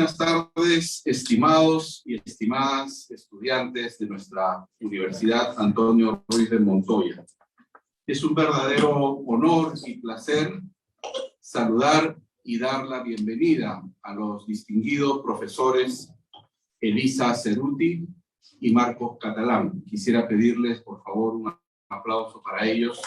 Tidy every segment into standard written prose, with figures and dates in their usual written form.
buenas tardes, estimados y estimadas estudiantes de nuestra Universidad Antonio Ruiz de Montoya. Es un verdadero honor y placer saludar y dar la bienvenida a los distinguidos profesores Elisa Ceruti y Marcos Catalán. Quisiera pedirles, por favor, un aplauso para ellos.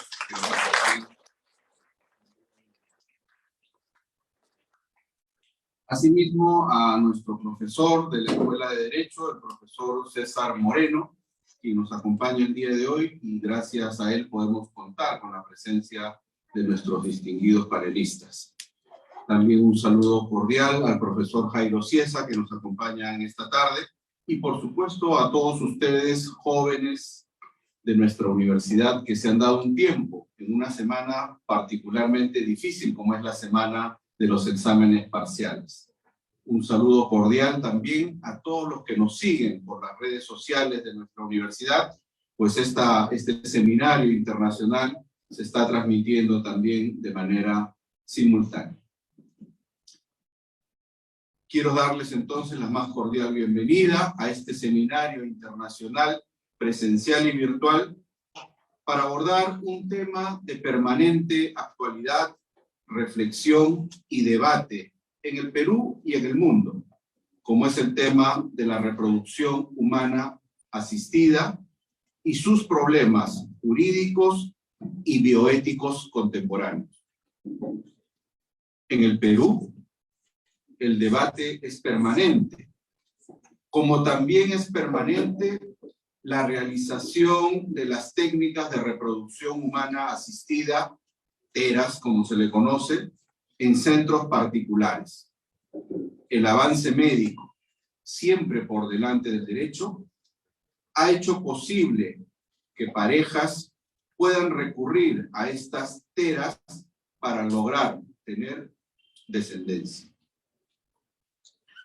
Asimismo, a nuestro profesor de la Escuela de Derecho, el profesor César Moreno, quien nos acompaña el día de hoy, y gracias a él podemos contar con la presencia de nuestros distinguidos panelistas. También un saludo cordial al profesor Jairo Ciesa, que nos acompaña en esta tarde, y por supuesto a todos ustedes, jóvenes de nuestra universidad, que se han dado un tiempo en una semana particularmente difícil, como es la semana de los exámenes parciales. Un saludo cordial también a todos los que nos siguen por las redes sociales de nuestra universidad, pues este seminario internacional se está transmitiendo también de manera simultánea. Quiero darles entonces la más cordial bienvenida a este seminario internacional presencial y virtual para abordar un tema de permanente actualidad, reflexión y debate en el Perú y en el mundo, como es el tema de la reproducción humana asistida y sus problemas jurídicos y bioéticos contemporáneos. En el Perú, el debate es permanente, como también es permanente la realización de las técnicas de reproducción humana asistida, TERAS, como se le conoce, en centros particulares. El avance médico, siempre por delante del derecho, ha hecho posible que parejas puedan recurrir a estas TERAS para lograr tener descendencia.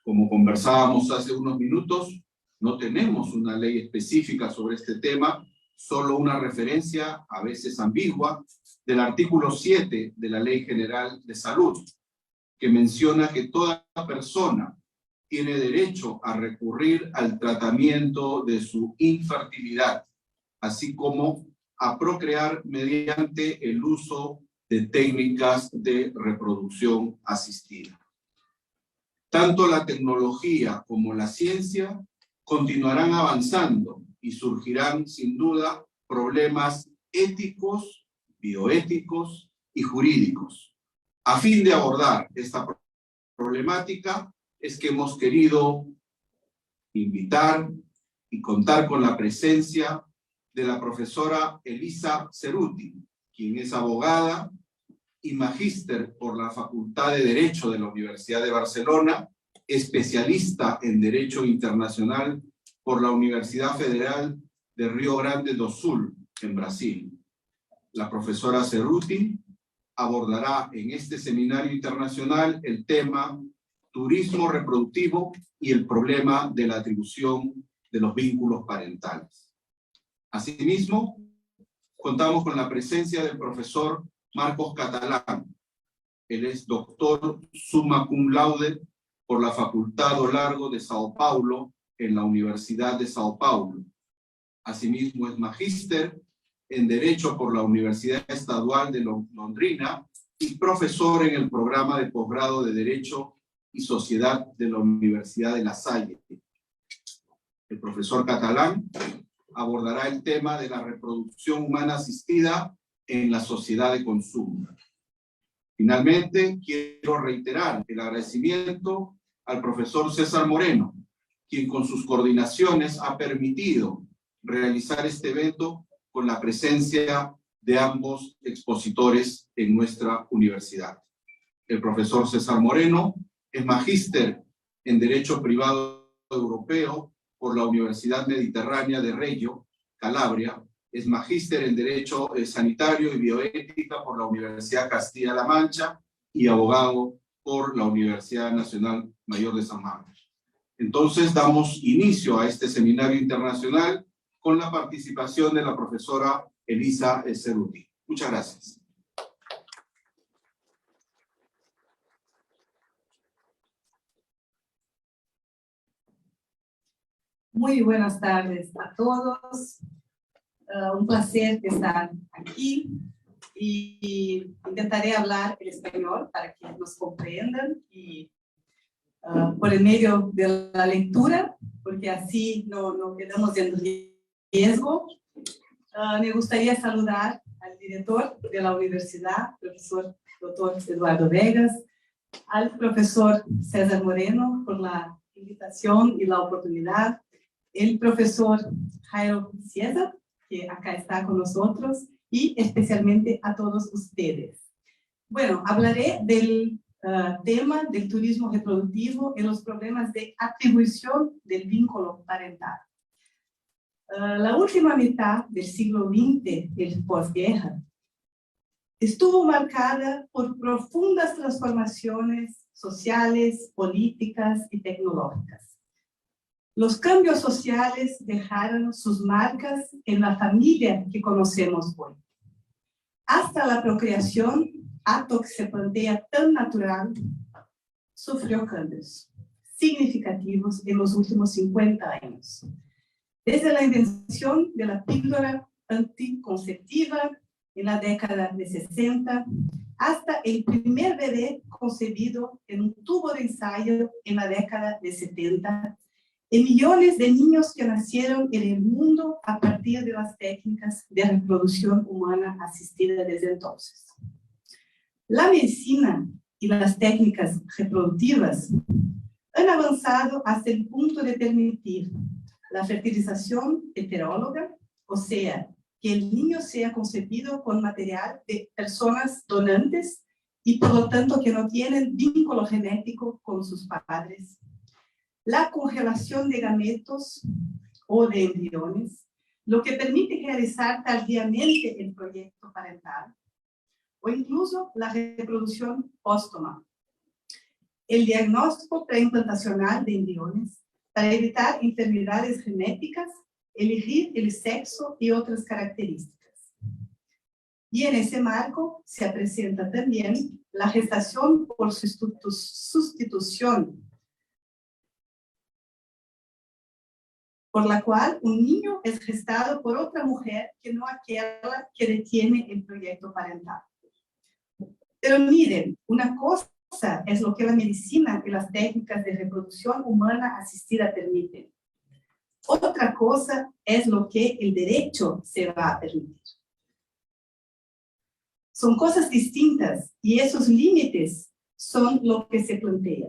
Como conversábamos hace unos minutos, no tenemos una ley específica sobre este tema, solo una referencia, a veces ambigua, del artículo 7 de la Ley General de Salud, que menciona que toda persona tiene derecho a recurrir al tratamiento de su infertilidad, así como a procrear mediante el uso de técnicas de reproducción asistida. Tanto la tecnología como la ciencia continuarán avanzando y surgirán sin duda problemas éticos, bioéticos y jurídicos. A fin de abordar esta problemática es que hemos querido invitar y contar con la presencia de la profesora Elisa Ceruti, quien es abogada y magíster por la Facultad de Derecho de la Universidad de Barcelona, especialista en Derecho Internacional por la Universidad Federal de Rio Grande do Sul, en Brasil. La profesora Ceruti abordará en este seminario internacional el tema turismo reproductivo y el problema de la atribución de los vínculos parentales. Asimismo, contamos con la presencia del profesor Marcos Catalán. Él es doctor summa cum laude por la Facultad do Largo de Sao Paulo en la Universidad de Sao Paulo. Asimismo es magíster en Derecho por la Universidad Estadual de Londrina y profesor en el programa de posgrado de Derecho y Sociedad de la Universidad de La Salle. El profesor Catalán abordará el tema de la reproducción humana asistida en la sociedad de consumo. Finalmente, quiero reiterar el agradecimiento al profesor César Moreno, quien con sus coordinaciones ha permitido realizar este evento con la presencia de ambos expositores en nuestra universidad. El profesor César Moreno es magíster en Derecho Privado Europeo por la Universidad Mediterránea de Reggio, Calabria, es magíster en Derecho Sanitario y Bioética por la Universidad Castilla-La Mancha y abogado por la Universidad Nacional Mayor de San Marcos. Entonces damos inicio a este seminario internacional con la participación de la profesora Elisa Ceruti. Muchas gracias. Muy buenas tardes a todos. Un placer estar aquí y intentaré hablar el español para que nos comprendan y por el medio de la lectura, porque así no quedamos en riesgo. Me gustaría saludar al director de la universidad, profesor Dr. Eduardo Vegas, al profesor César Moreno por la invitación y la oportunidad, el profesor Jairo Cieza, que acá está con nosotros, y especialmente a todos ustedes. Bueno, hablaré del tema del turismo reproductivo y los problemas de atribución del vínculo parental. La última mitad del siglo XX, el posguerra, estuvo marcada por profundas transformaciones sociales, políticas y tecnológicas. Los cambios sociales dejaron sus marcas en la familia que conocemos hoy. Hasta la procreación, acto que se plantea tan natural, sufrió cambios significativos en los últimos 50 años. Desde la invención de la píldora anticonceptiva en la década de 60, hasta el primer bebé concebido en un tubo de ensayo en la década de 70, y millones de niños que nacieron en el mundo a partir de las técnicas de reproducción humana asistida desde entonces. La medicina y las técnicas reproductivas han avanzado hasta el punto de permitir la fertilización heteróloga, o sea, que el niño sea concebido con material de personas donantes y por lo tanto que no tienen vínculo genético con sus padres. La congelación de gametos o de embriones, lo que permite realizar tardíamente el proyecto parental, o incluso la reproducción póstuma. El diagnóstico preimplantacional de embriones para evitar enfermedades genéticas, elegir el sexo y otras características. Y en ese marco se presenta también la gestación por sustitución, por la cual un niño es gestado por otra mujer que no aquella que detiene el proyecto parental. Pero miren, una cosa es lo que la medicina y las técnicas de reproducción humana asistida permiten. Otra cosa es lo que el derecho se va a permitir. Son cosas distintas y esos límites son lo que se plantea,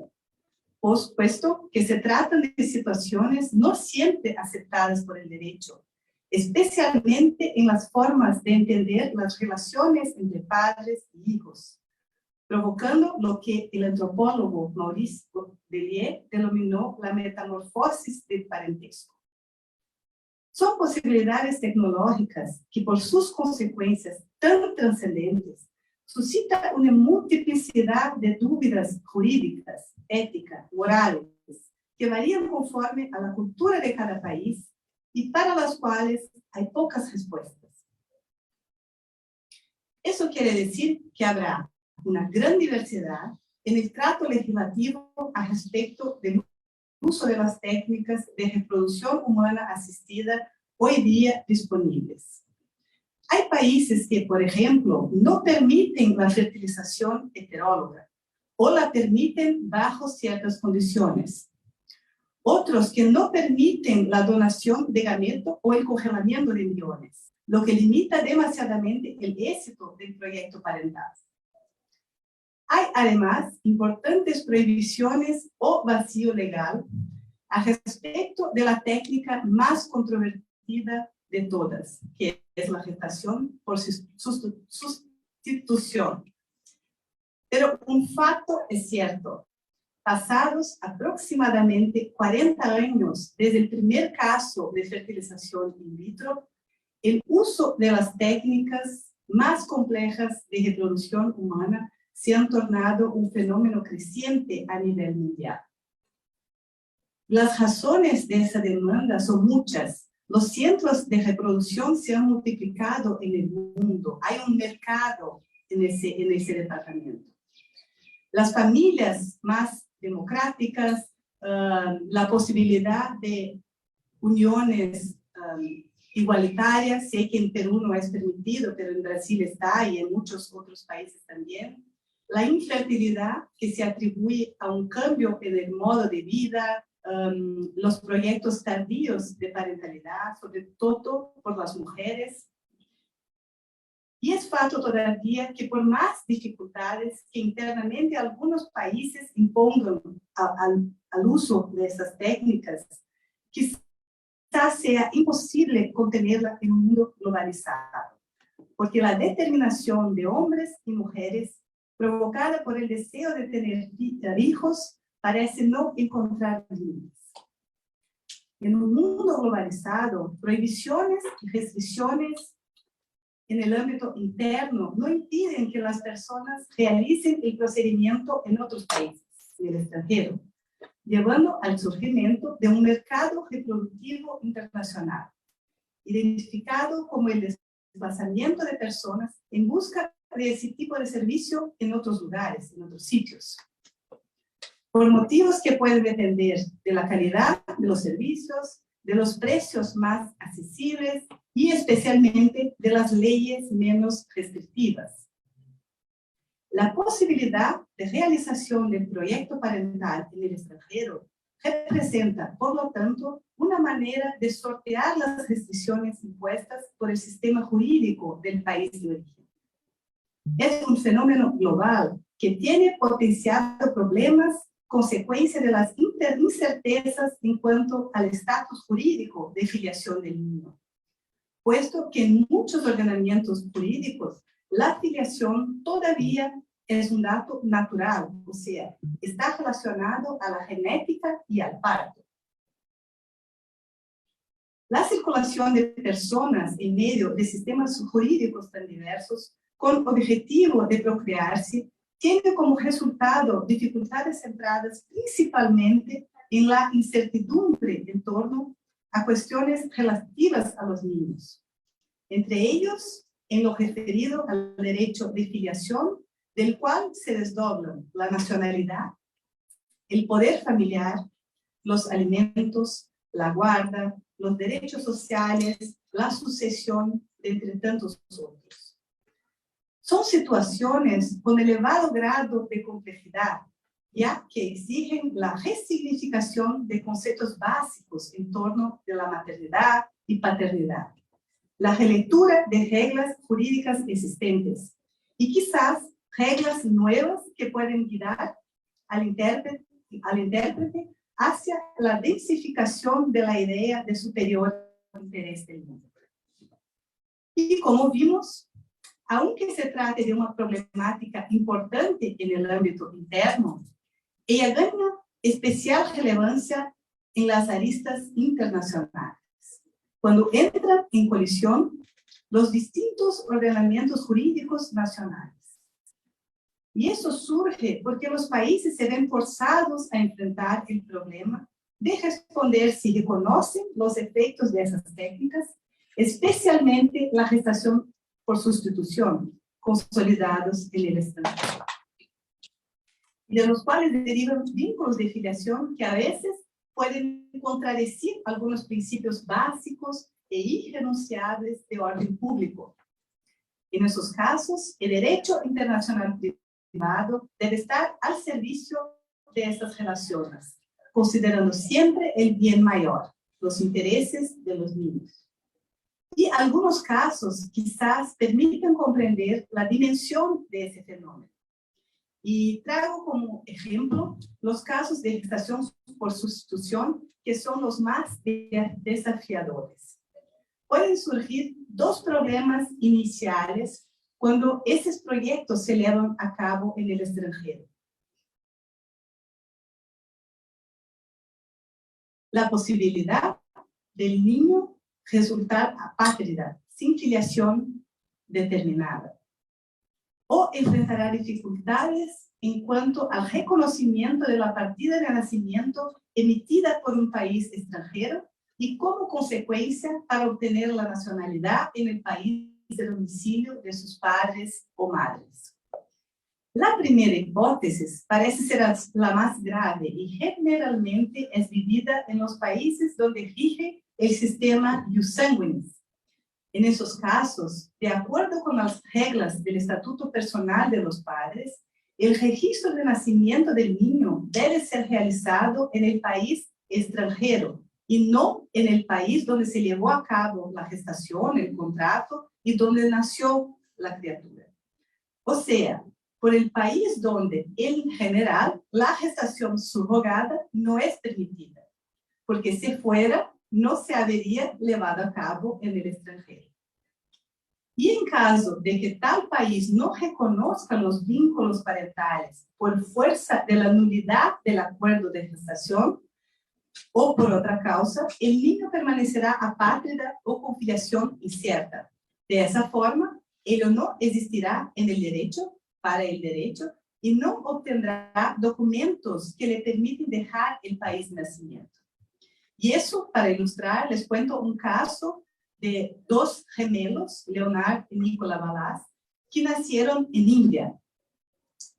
puesto que se tratan de situaciones no siempre aceptadas por el derecho, especialmente en las formas de entender las relaciones entre padres y hijos, provocando lo que el antropólogo Maurice Dellier denominó la metamorfosis del parentesco. Son posibilidades tecnológicas que, por sus consecuencias tan trascendentes, suscitan una multiplicidad de dudas jurídicas, éticas, morales, que varían conforme a la cultura de cada país y para las cuales hay pocas respuestas. Eso quiere decir que habrá una gran diversidad en el trato legislativo a respecto del uso de las técnicas de reproducción humana asistida hoy día disponibles. Hay países que, por ejemplo, no permiten la fertilización heteróloga o la permiten bajo ciertas condiciones. Otros que no permiten la donación de gameto o el congelamiento de embriones, lo que limita demasiadamente el éxito del proyecto parental. Hay además importantes prohibiciones o vacío legal a respecto de la técnica más controvertida de todas, que es la gestación por sustitución. Pero un fato es cierto. Pasados aproximadamente 40 años desde el primer caso de fertilización in vitro, el uso de las técnicas más complejas de reproducción humana se han tornado un fenómeno creciente a nivel mundial. Las razones de esa demanda son muchas. Los centros de reproducción se han multiplicado en el mundo. Hay un mercado en ese departamento. Las familias más democráticas, la posibilidad de uniones igualitarias. Sé que en Perú no es permitido, pero en Brasil está y en muchos otros países también. La infertilidad que se atribuye a un cambio en el modo de vida, los proyectos tardíos de parentalidad, sobre todo por las mujeres. Y es fato todavía que por más dificultades que internamente algunos países impongan al uso de esas técnicas, quizás sea imposible contenerla en un mundo globalizado, porque la determinación de hombres y mujeres provocada por el deseo de tener hijos parece no encontrar límites. En un mundo globalizado, prohibiciones y restricciones en el ámbito interno no impiden que las personas realicen el procedimiento en otros países, en el extranjero, llevando al surgimiento de un mercado reproductivo internacional, identificado como el desplazamiento de personas en busca de ese tipo de servicio en otros lugares, en otros sitios, por motivos que pueden depender de la calidad de los servicios, de los precios más accesibles y especialmente de las leyes menos restrictivas. La posibilidad de realización del proyecto parental en el extranjero representa, por lo tanto, una manera de sortear las restricciones impuestas por el sistema jurídico del país de origen. Es un fenómeno global que tiene potenciado problemas consecuencia de las incertezas en cuanto al estatus jurídico de filiación del niño, puesto que en muchos ordenamientos jurídicos la filiación todavía es un dato natural, o sea, está relacionado a la genética y al parto. La circulación de personas en medio de sistemas jurídicos tan diversos, con objetivo de procrearse, tiene como resultado dificultades centradas principalmente en la incertidumbre en torno a cuestiones relativas a los niños. Entre ellos, en lo referido al derecho de filiación, del cual se desdoblan la nacionalidad, el poder familiar, los alimentos, la guarda, los derechos sociales, la sucesión, entre tantos otros. Son situaciones con elevado grado de complejidad, ya que exigen la resignificación de conceptos básicos en torno de la maternidad y paternidad, la relectura de reglas jurídicas existentes y quizás reglas nuevas que pueden guiar al intérprete hacia la densificación de la idea de superior interés del mundo. Y como vimos, aunque se trate de una problemática importante en el ámbito interno, ella gana especial relevancia en las aristas internacionales, cuando entran en colisión los distintos ordenamientos jurídicos nacionales. Y eso surge porque los países se ven forzados a enfrentar el problema de responder si reconocen los efectos de esas técnicas, especialmente la gestación por sustitución, consolidados en el extranjero, y de los cuales derivan vínculos de filiación que a veces pueden contradecir algunos principios básicos e irrenunciables de orden público. En esos casos, el derecho internacional privado debe estar al servicio de estas relaciones, considerando siempre el bien mayor, los intereses de los niños. Y algunos casos quizás permitan comprender la dimensión de ese fenómeno. Y traigo como ejemplo los casos de gestación por sustitución, que son los más desafiadores. Pueden surgir dos problemas iniciales cuando esos proyectos se llevan a cabo en el extranjero. La posibilidad del niño resultar apátrida, sin filiación determinada, o enfrentará dificultades en cuanto al reconocimiento de la partida de nacimiento emitida por un país extranjero y como consecuencia para obtener la nacionalidad en el país de domicilio de sus padres o madres. La primera hipótesis parece ser la más grave y generalmente es vivida en los países donde rige el sistema ius sanguinis. En esos casos, de acuerdo con las reglas del Estatuto Personal de los Padres, el registro de nacimiento del niño debe ser realizado en el país extranjero y no en el país donde se llevó a cabo la gestación, el contrato y donde nació la criatura. O sea, por el país donde, en general, la gestación subrogada no es permitida, porque si fuera, no se habría llevado a cabo en el extranjero. Y en caso de que tal país no reconozca los vínculos parentales por fuerza de la nulidad del acuerdo de gestación o por otra causa, el niño permanecerá apátrida o con filiación incierta. De esa forma, ello no existirá en el derecho, para el derecho, y no obtendrá documentos que le permiten dejar el país de nacimiento. Y eso, para ilustrar, les cuento un caso de dos gemelos, Leonard y Nicolas Ballas, que nacieron en India.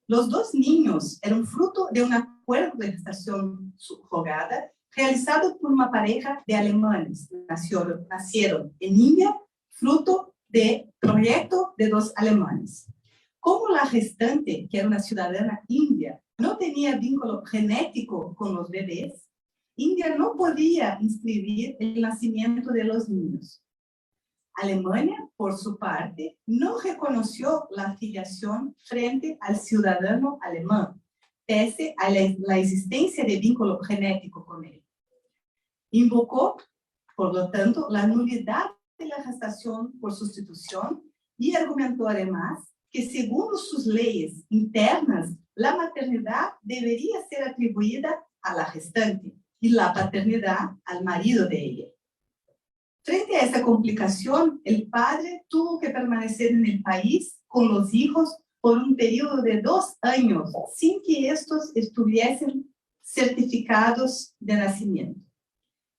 Los dos niños eran fruto de un acuerdo de gestación subrogada realizado por una pareja de alemanes. Nacieron en India, fruto de proyecto de dos alemanes. Como la gestante, que era una ciudadana india, no tenía vínculo genético con los bebés, India no podía inscribir el nacimiento de los niños. Alemania, por su parte, no reconoció la filiación frente al ciudadano alemán, pese a la existencia de vínculo genético con él. Invocó, por lo tanto, la nulidad de la gestación por sustitución y argumentó además que según sus leyes internas, la maternidad debería ser atribuida a la gestante y la paternidad al marido de ella. Frente a esta complicación, el padre tuvo que permanecer en el país con los hijos por un periodo de 2 años, sin que estos estuviesen certificados de nacimiento.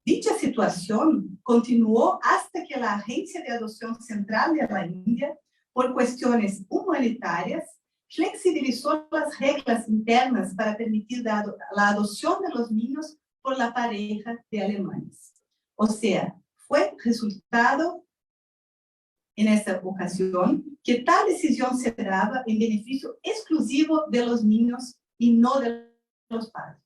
Dicha situación continuó hasta que la Agencia de Adopción Central de la India, por cuestiones humanitarias, flexibilizó las reglas internas para permitir la adopción de los niños por la pareja de alemanes. O sea, fue resultado en esta ocasión que tal decisión se daba en beneficio exclusivo de los niños y no de los padres.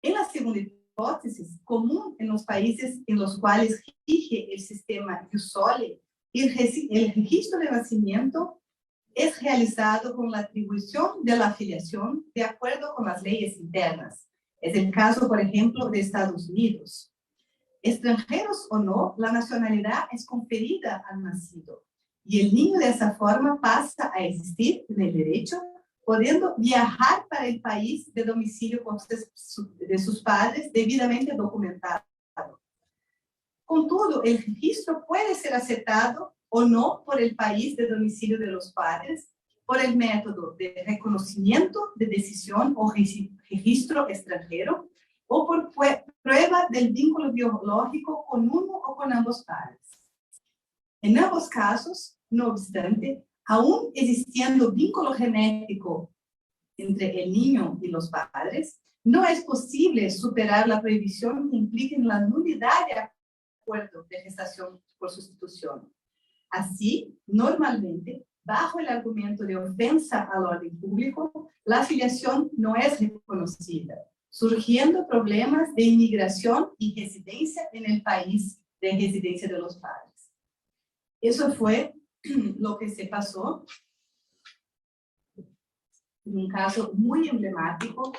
En la segunda hipótesis, común en los países en los cuales rige el sistema ius soli, el registro de nacimiento es realizado con la atribución de la afiliación de acuerdo con las leyes internas. Es el caso, por ejemplo, de Estados Unidos. Extranjeros o no, la nacionalidad es conferida al nacido y el niño de esa forma pasa a existir en el derecho, pudiendo viajar para el país de domicilio de sus padres debidamente documentado. Con todo, el registro puede ser aceptado o no por el país de domicilio de los padres, por el método de reconocimiento de decisión o registro extranjero, o por prueba del vínculo biológico con uno o con ambos padres. En ambos casos, no obstante, aún existiendo vínculo genético entre el niño y los padres, no es posible superar la prohibición que implica la nulidad de acuerdo de gestación por sustitución. Así, normalmente, bajo el argumento de ofensa al orden público, la filiación no es reconocida, surgiendo problemas de inmigración y residencia en el país de residencia de los padres. Eso fue lo que se pasó en un caso muy emblemático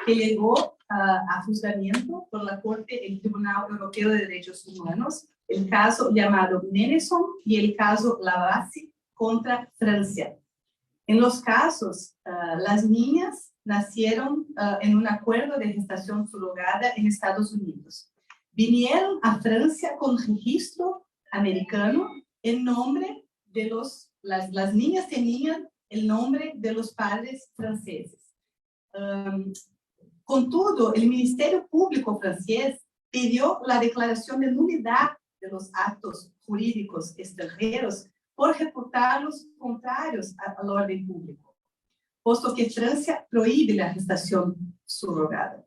que llegó a juzgamiento por la Corte, el Tribunal Europeo de Derechos Humanos, el caso llamado Meneson y el caso Lavasi contra Francia. En los casos, las niñas nacieron en un acuerdo de gestación subrogada en Estados Unidos. Vinieron a Francia con registro americano en nombre de las niñas tenían el nombre de los padres franceses. Con todo, el Ministerio Público francés pidió la declaración de nulidad de los actos jurídicos extranjeros por reputarlos contrarios al orden público, puesto que Francia prohíbe la gestación subrogada.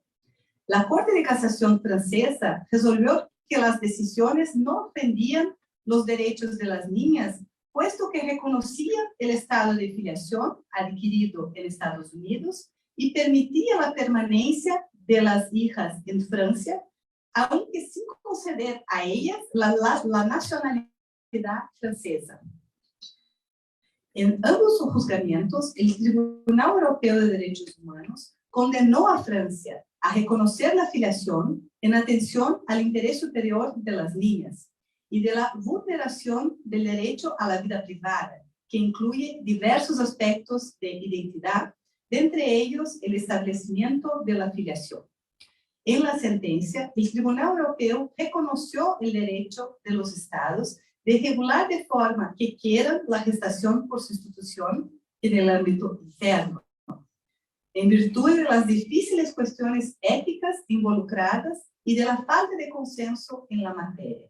La Corte de Casación francesa resolvió que las decisiones no ofendían los derechos de las niñas, puesto que reconocía el estado de filiación adquirido en Estados Unidos y permitía la permanencia de las hijas en Francia, aunque sin conceder a ellas la nacionalidad francesa. En ambos sus juzgamientos, el Tribunal Europeo de Derechos Humanos condenó a Francia a reconocer la filiación en atención al interés superior de las niñas y de la vulneración del derecho a la vida privada, que incluye diversos aspectos de identidad, de entre ellos el establecimiento de la filiación. En la sentencia, el Tribunal Europeo reconoció el derecho de los Estados de regular de forma que quieran la gestación por sustitución en el ámbito interno, en virtud de las difíciles cuestiones éticas involucradas y de la falta de consenso en la materia.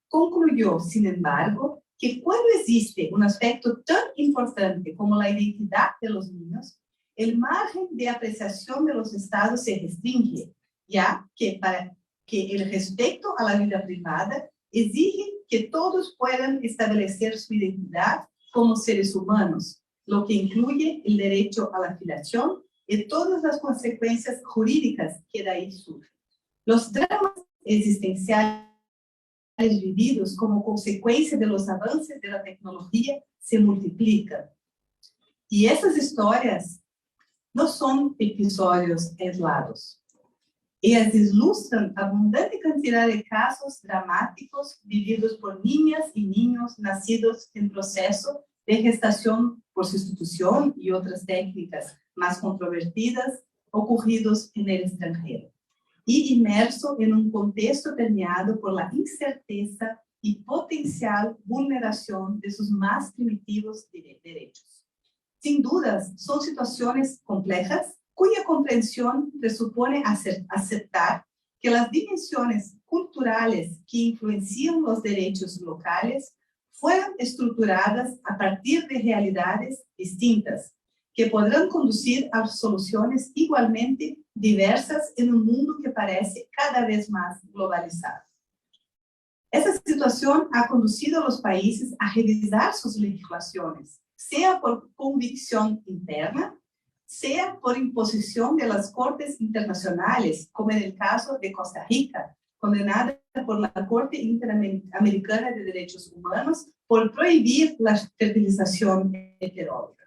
Concluyó, sin embargo, que cuando existe un aspecto tan importante como la identidad de los niños, el margen de apreciación de los Estados se restringe, ya que para que el respeto a la vida privada exige que todos puedan establecer su identidad como seres humanos, lo que incluye el derecho a la filiación y todas las consecuencias jurídicas que de ahí surgen. Los dramas existenciales vividos como consecuencia de los avances de la tecnología se multiplican. Y esas historias no son episodios aislados. Ellas ilustran abundante cantidad de casos dramáticos vividos por niñas y niños nacidos en proceso de gestación por sustitución y otras técnicas más controvertidas ocurridos en el extranjero, y inmerso en un contexto permeado por la incerteza y potencial vulneración de sus más primitivos derechos. Sin dudas, son situaciones complejas cuya comprensión presupone aceptar que las dimensiones culturales que influencian los derechos locales fueron estructuradas a partir de realidades distintas, que podrán conducir a soluciones igualmente diversas en un mundo que parece cada vez más globalizado. Esa situación ha conducido a los países a revisar sus legislaciones, sea por convicción interna, sea por imposición de las Cortes Internacionales, como en el caso de Costa Rica, condenada por la Corte Interamericana de Derechos Humanos por prohibir la fertilización heteróloga.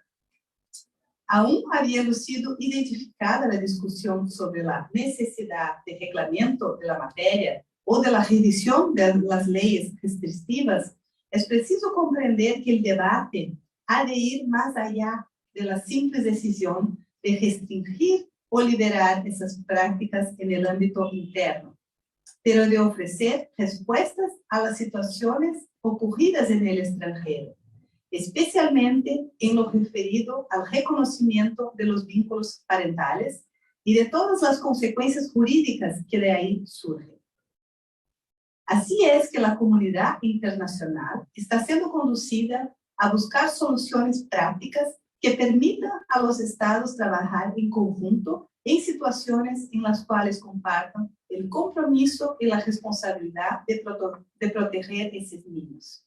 Aún habiendo sido identificada la discusión sobre la necesidad de reglamento de la materia o de la revisión de las leyes restrictivas, es preciso comprender que el debate ha de ir más allá de la simple decisión de restringir o liberar esas prácticas en el ámbito interno, pero de ofrecer respuestas a las situaciones ocurridas en el extranjero, especialmente en lo referido al reconocimiento de los vínculos parentales y de todas las consecuencias jurídicas que de ahí surgen. Así es que la comunidad internacional está siendo conducida a buscar soluciones prácticas que permitan a los estados trabajar en conjunto en situaciones en las cuales compartan el compromiso y la responsabilidad de proteger a esos niños.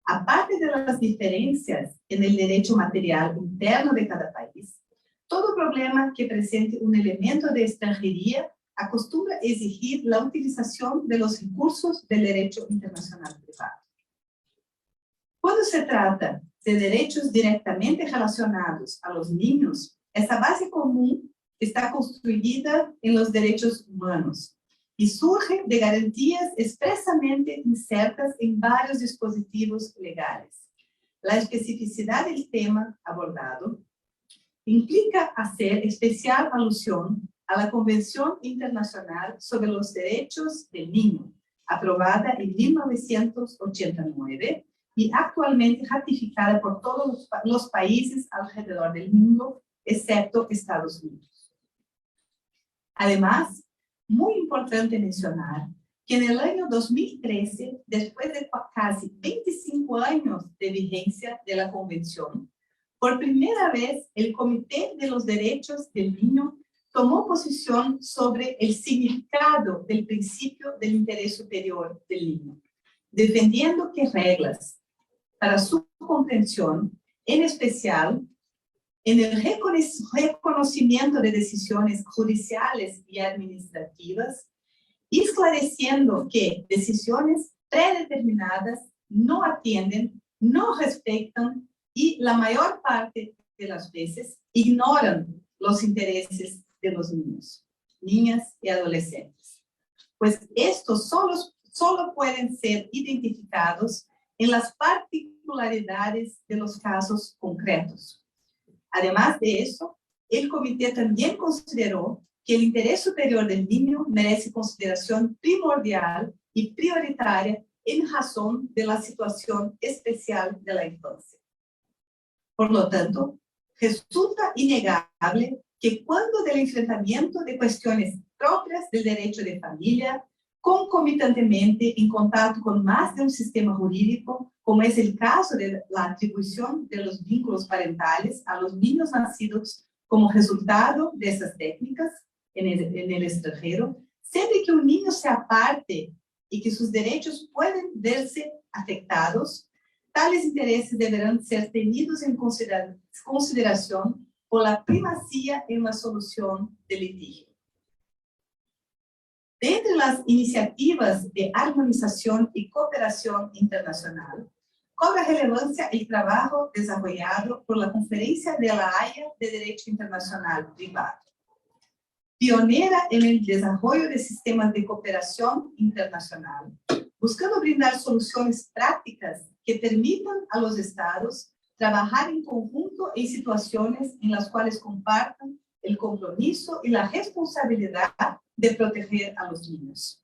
Aparte de las diferencias en el derecho material interno de cada país, todo problema que presente un elemento de extranjería acostumbra exigir la utilización de los recursos del derecho internacional privado. Cuando se trata de derechos directamente relacionados a los niños, esa base común está construida en los derechos humanos y surge de garantías expresamente insertas en varios dispositivos legales. La especificidad del tema abordado implica hacer especial alusión a la Convención Internacional sobre los Derechos del Niño, aprobada en 1989 y actualmente ratificada por todos los países alrededor del mundo, excepto Estados Unidos. Además, muy importante mencionar que en el año 2013, después de casi 25 años de vigencia de la Convención, por primera vez el Comité de los Derechos del Niño tomó posición sobre el significado del principio del interés superior del niño, defendiendo que reglas para su comprensión, en especial en el reconocimiento de decisiones judiciales y administrativas, y esclareciendo que decisiones predeterminadas no atienden, no respetan y la mayor parte de las veces ignoran los intereses de los niños, niñas y adolescentes. Pues estos solo pueden ser identificados en las particularidades de los casos concretos. Además de eso, el comité también consideró que el interés superior del niño merece consideración primordial y prioritaria en razón de la situación especial de la infancia. Por lo tanto, resulta innegable que cuando del enfrentamiento de cuestiones propias del derecho de familia, concomitantemente en contacto con más de un sistema jurídico, como es el caso de la atribución de los vínculos parentales a los niños nacidos como resultado de esas técnicas en el extranjero, siempre que un niño se aparte y que sus derechos pueden verse afectados, tales intereses deberán ser tenidos en consideración por la primacía en la solución del litigio. Entre las iniciativas de armonización y cooperación internacional, cobra relevancia el trabajo desarrollado por la Conferencia de la Haya de Derecho Internacional Privado, pionera en el desarrollo de sistemas de cooperación internacional, buscando brindar soluciones prácticas que permitan a los estados trabajar en conjunto en situaciones en las cuales compartan el compromiso y la responsabilidad de proteger a los niños.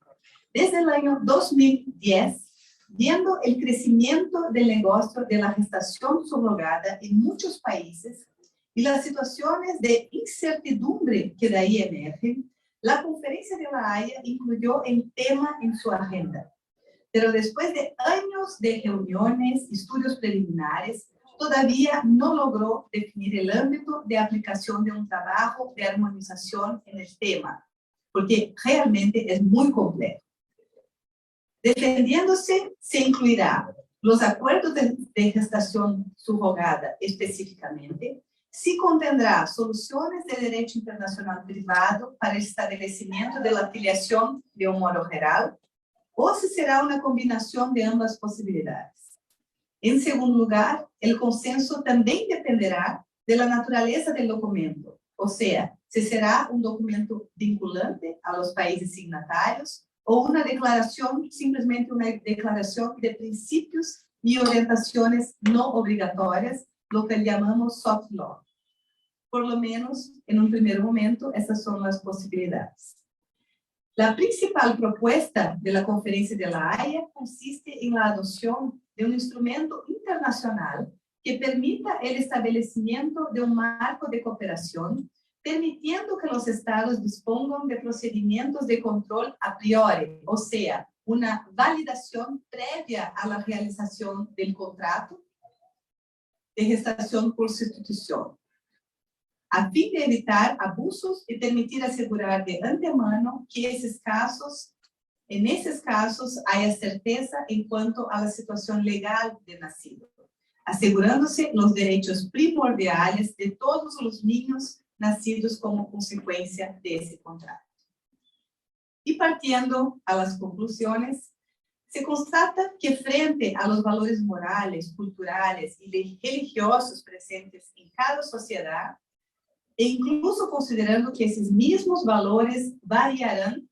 Desde el año 2010, viendo el crecimiento del negocio de la gestación subrogada en muchos países y las situaciones de incertidumbre que de ahí emergen, la Conferencia de la Haya incluyó el tema en su agenda. Pero después de años de reuniones y estudios preliminares, todavía no logró definir el ámbito de aplicación de un trabajo de armonización en el tema, porque realmente es muy complejo. Defendiéndose, se incluirá los acuerdos de gestación subrogada específicamente, si contendrá soluciones de derecho internacional privado para el establecimiento de la filiación de un modo geral, o si será una combinación de ambas posibilidades. En segundo lugar, el consenso también dependerá de la naturaleza del documento, o sea, si será un documento vinculante a los países signatarios o una declaración, simplemente una declaración de principios y orientaciones no obligatorias, lo que llamamos soft law. Por lo menos, en un primer momento, estas son las posibilidades. La principal propuesta de la Conferencia de la Haya consiste en la adopción de un instrumento internacional que permita el establecimiento de un marco de cooperación, permitiendo que los estados dispongan de procedimientos de control a priori, o sea, una validación previa a la realización del contrato de gestación por sustitución, a fin de evitar abusos y permitir asegurar de antemano que en esos casos haya certeza en cuanto a la situación legal del nacido, asegurándose los derechos primordiales de todos los niños nacidos como consecuencia de ese contrato. Y partiendo a las conclusiones, se constata que frente a los valores morales, culturales y religiosos presentes en cada sociedad, e incluso considerando que esos mismos valores variarán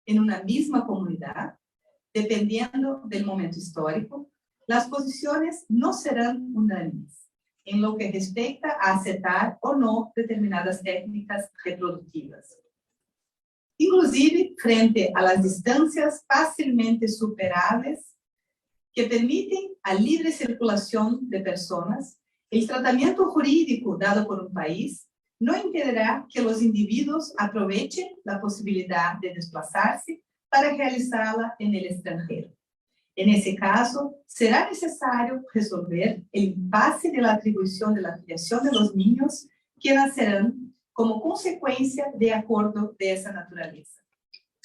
en una misma comunidad, dependiendo del momento histórico, las posiciones no serán unánimes en lo que respecta a aceptar o no determinadas técnicas reproductivas. Inclusive, frente a las distancias fácilmente superables que permiten a libre circulación de personas, el tratamiento jurídico dado por un país no impedirá que los individuos aprovechen la posibilidad de desplazarse para realizarla en el extranjero. En ese caso, será necesario resolver el impasse de la atribución de la filiación de los niños que nacerán como consecuencia de acuerdo de esa naturaleza.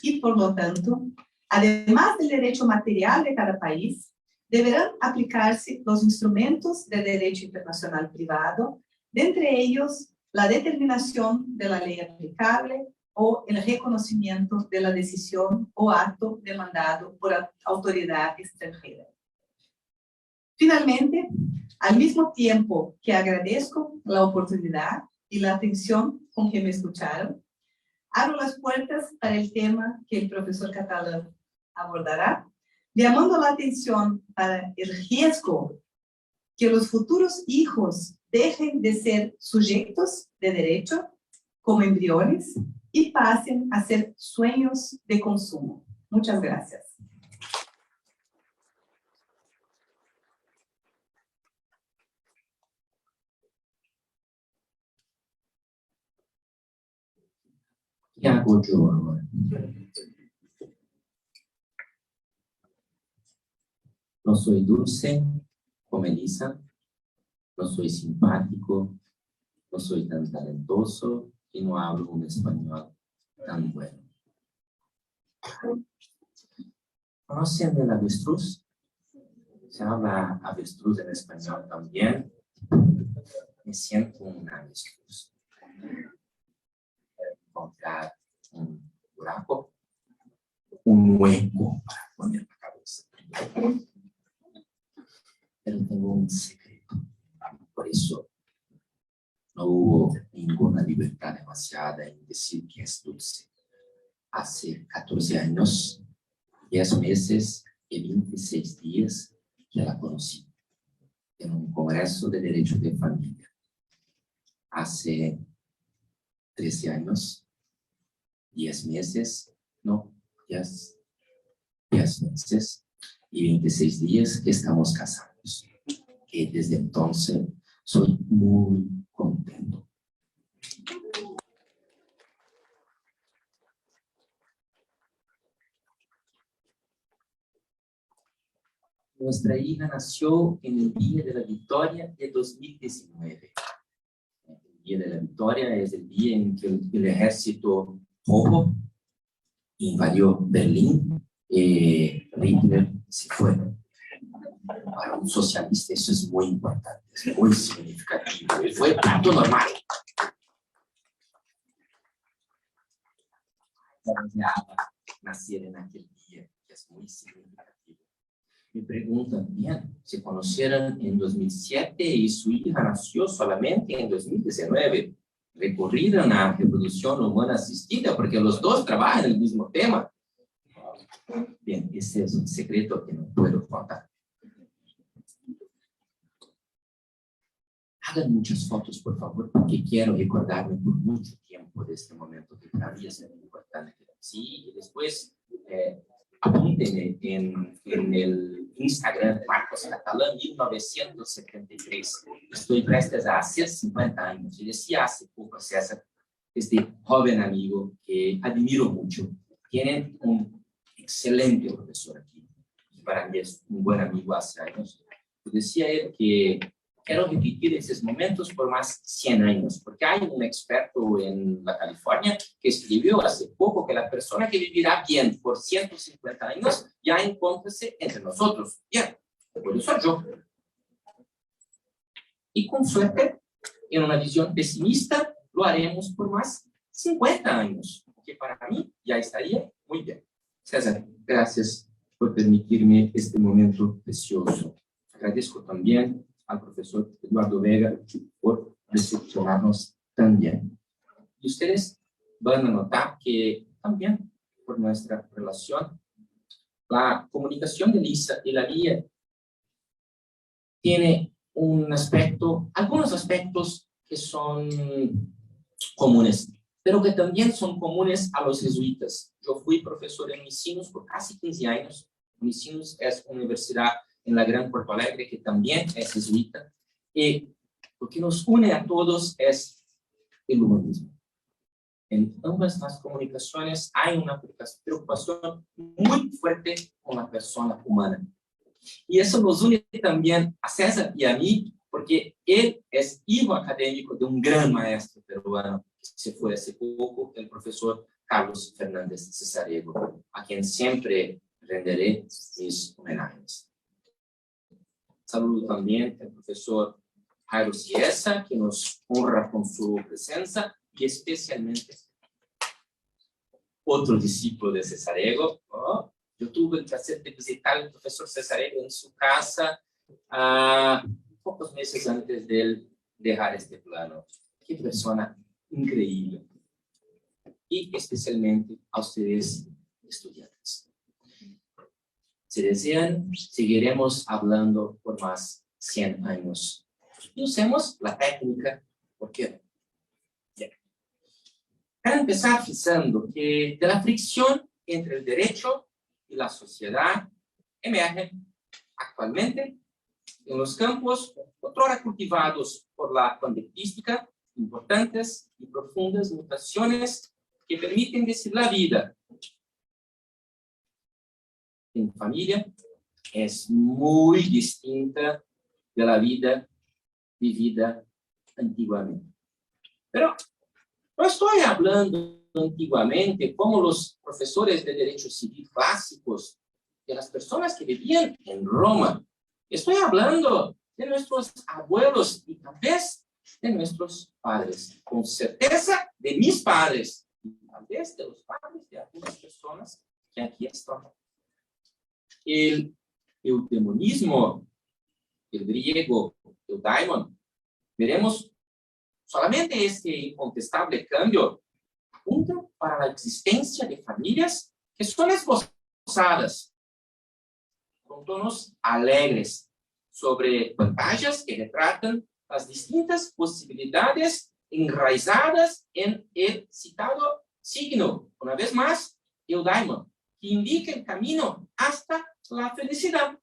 Y por lo tanto, además del derecho material de cada país, deberán aplicarse los instrumentos de derecho internacional privado, de entre ellos la determinación de la ley aplicable o el reconocimiento de la decisión o acto demandado por autoridad extranjera. Finalmente, al mismo tiempo que agradezco la oportunidad y la atención con que me escucharon, abro las puertas para el tema que el profesor Catalán abordará, llamando la atención para el riesgo que los futuros hijos dejen de ser sujetos de derecho como embriones y pasen a ser sueños de consumo. Muchas gracias. ¿Qué hago yo ahora? No soy dulce como Elisa, no soy simpático, no soy tan talentoso y no hablo un español tan bueno. ¿Conocen el avestruz? Se habla avestruz en español también. Me siento un avestruz. Encontrar un buraco, un hueco para poner la cabeza. Pero tengo un secreto. Por eso no hubo ninguna libertad demasiada en decir que es dulce. Hace 14 años, 10 meses y 26 días que la conocí en un congreso de derecho de familia. Hace 13 años, 10 meses, no, 10 meses y 26 días que estamos casados. Y desde entonces soy muy contento. Nuestra hija nació en el Día de la Victoria de 2019. El Día de la Victoria es el día en que el ejército rojo invadió Berlín y Hitler se fue. Para un socialista eso es muy importante, es muy significativo. Y fue tanto normal. Nacer en aquel día, que es muy significativo. Me preguntan, bien, se conocieron en 2007 y su hija nació solamente en 2019. Recurrieron a reproducción humana asistida porque los dos trabajan en el mismo tema. Bien, ese es un secreto que no puedo contar. Hagan muchas fotos, por favor, porque quiero recordarme por mucho tiempo de este momento que para mí es muy importante. Sí, y después apúntenme en el Instagram Marcos Catalán 1973. Estoy prestes a hacer 50 años. Y decía hace poco a César, este joven amigo que admiro mucho. Tienen un excelente profesor aquí. Para mí es un buen amigo hace años. Decía él que quiero repetir esos momentos por más 100 años, porque hay un experto en la California que escribió hace poco que la persona que vivirá bien por 150 años ya encuéntrese entre nosotros. Bien, puedo ser yo. Y con suerte, en una visión pesimista, lo haremos por más 50 años, que para mí ya estaría muy bien. César, gracias por permitirme este momento precioso. Agradezco también al profesor Eduardo Vega por recepcionarnos tan bien. Y ustedes van a notar que también por nuestra relación, la comunicación de Lisa y la mía tiene un aspecto, algunos aspectos que son comunes, pero que también son comunes a los jesuitas. Yo fui profesor en Unicinos por casi 15 años. Unicinos es una universidad en la Gran Porto Alegre, que también es jesuita, y lo que nos une a todos es el humanismo. En ambas las comunicaciones hay una preocupación muy fuerte con la persona humana. Y eso nos une también a César y a mí, porque él es hijo académico de un gran maestro peruano, que se fue hace poco el profesor Carlos Fernández Cesarego, a quien siempre renderé mis homenajes. Saludo también al profesor Jairo Ciesa, que nos honra con su presencia, y especialmente otro discípulo de Cesarego. Yo tuve el placer de visitar al profesor Cesarego en su casa pocos meses antes de él dejar este plano. Qué persona increíble. Y especialmente a ustedes, estudiantes. Si desean, seguiremos hablando por más 100 años. Y usemos la técnica, ¿por qué? Para empezar, frisando que de la fricción entre el derecho y la sociedad emergen actualmente en los campos otrora cultivados por la conductística importantes y profundas mutaciones que permiten decir la vida en familia es muy distinta de la vida vivida antiguamente. Pero no estoy hablando antiguamente como los profesores de derecho civil clásicos, de las personas que vivían en Roma. Estoy hablando de nuestros abuelos y tal vez de nuestros padres, con certeza de mis padres, y tal vez de los padres de algunas personas que aquí están. El eudemonismo, el griego eudaimon, veremos solamente este incontestable cambio apunta para la existencia de familias que son esbozadas con tonos alegres sobre pantallas que retratan las distintas posibilidades enraizadas en el citado signo, una vez más, eudaimon, que indica el camino hasta la felicidad,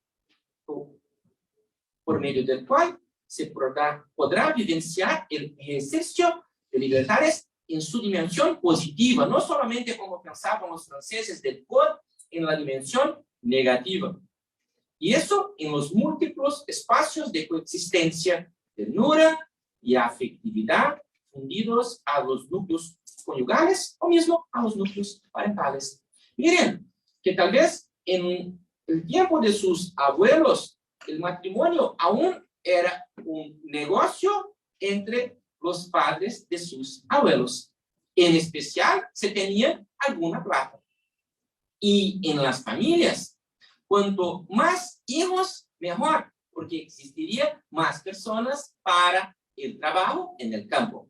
por medio del cual se podrá vivenciar el ejercicio de libertades en su dimensión positiva, no solamente como pensaban los franceses del code, en la dimensión negativa. Y eso en los múltiples espacios de coexistencia, ternura y afectividad fundidos a los núcleos conyugales o mismo a los núcleos parentales. Miren, que tal vez en el tiempo de sus abuelos, el matrimonio aún era un negocio entre los padres de sus abuelos. En especial, se tenía alguna plata. Y en las familias, cuanto más hijos, mejor, porque existiría más personas para el trabajo en el campo.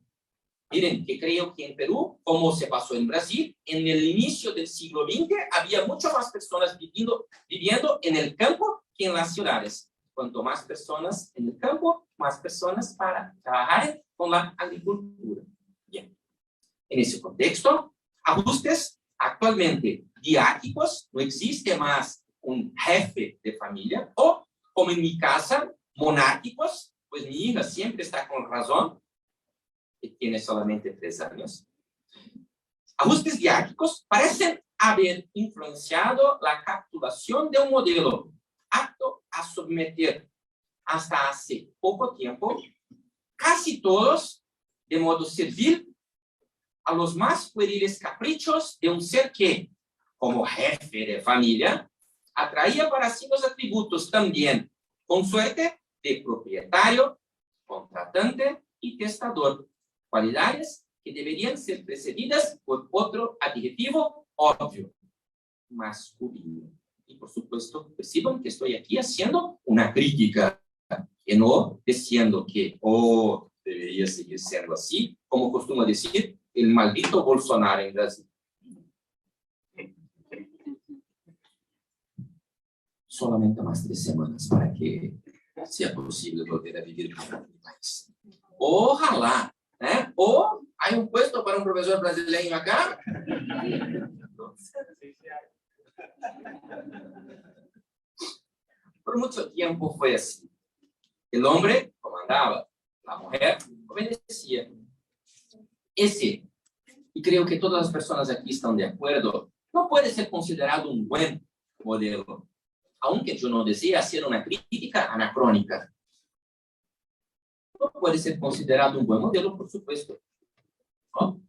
Miren, que creo que en Perú, como se pasó en Brasil, en el inicio del siglo XX, había muchas más personas viviendo en el campo que en las ciudades. Cuanto más personas en el campo, más personas para trabajar con la agricultura. Bien. En ese contexto, ajustes actualmente diáticos, no existe más un jefe de familia, o, como en mi casa, monárquicos, pues mi hija siempre está con razón, que tiene solamente 3 años. Ajustes diáticos parecen haber influenciado la capitulación de un modelo apto a someter hasta hace poco tiempo casi todos de modo servil a los más pueriles caprichos de un ser que, como jefe de familia, atraía para sí los atributos también, con suerte, de propietario, contratante y testador, cualidades que deberían ser precedidas por otro adjetivo obvio, masculino. Y por supuesto, perciban que estoy aquí haciendo una crítica, que no diciendo que, debería seguir siendo así, como costuma decir el maldito Bolsonaro en Brasil. Solamente más 3 semanas para que sea posible volver a vivir en el país. Ojalá, ¿eh? O hay un puesto para un profesor brasileño acá. Por mucho tiempo fue así. El hombre comandaba, la mujer obedecía. Y creo que todas las personas aquí están de acuerdo, no puede ser considerado un buen modelo, aunque yo no desee hacer una crítica anacrónica. No puede ser considerado un buen modelo, por supuesto, ¿no?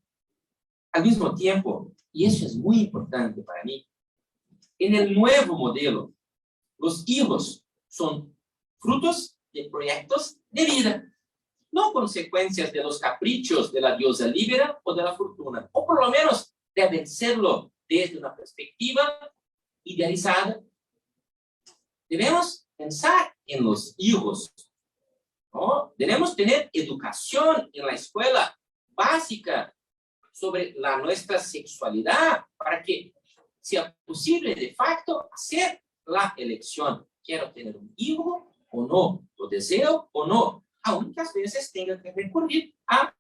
Al mismo tiempo, y eso es muy importante para mí, en el nuevo modelo, los hijos son frutos de proyectos de vida, no consecuencias de los caprichos de la diosa Libera o de la fortuna, o por lo menos deben serlo desde una perspectiva idealizada. Debemos pensar en los hijos, ¿no? Debemos tener educación en la escuela básica sobre nuestra sexualidad para que sea posible de facto hacer la elección. ¿Quiero tener un hijo o no? ¿Lo deseo o no? Aunque a veces tenga que recurrir a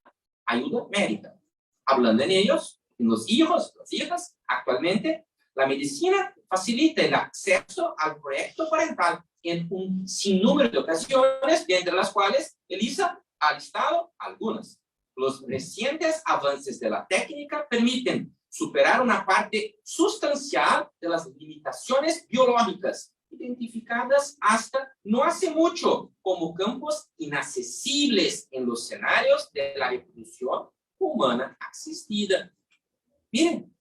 ayuda médica. Hablando en ellos, en los hijos, las hijas, actualmente la medicina facilita el acceso al proyecto parental en un sinnúmero de ocasiones, entre las cuales Elisa ha listado algunas. Los recientes avances de la técnica permiten superar una parte sustancial de las limitaciones biológicas identificadas hasta no hace mucho como campos inaccesibles en los escenarios de la reproducción humana asistida. Miren,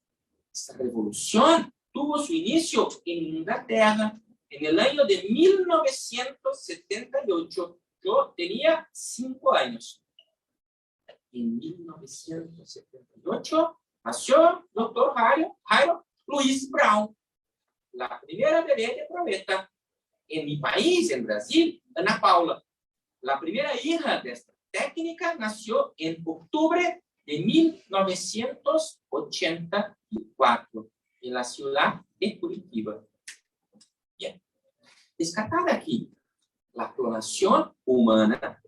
esta revolución tuvo su inicio en Inglaterra en el año de 1978. Yo tenía 5 años. En 1978 nació Dr. Jairo Luiz Brown, la primera bebé de Proveta. En mi país, en Brasil, Ana Paula, la primera hija de esta técnica, nació en octubre de 1984 en la ciudad de Curitiba. Bien, descartada aquí la clonación humana,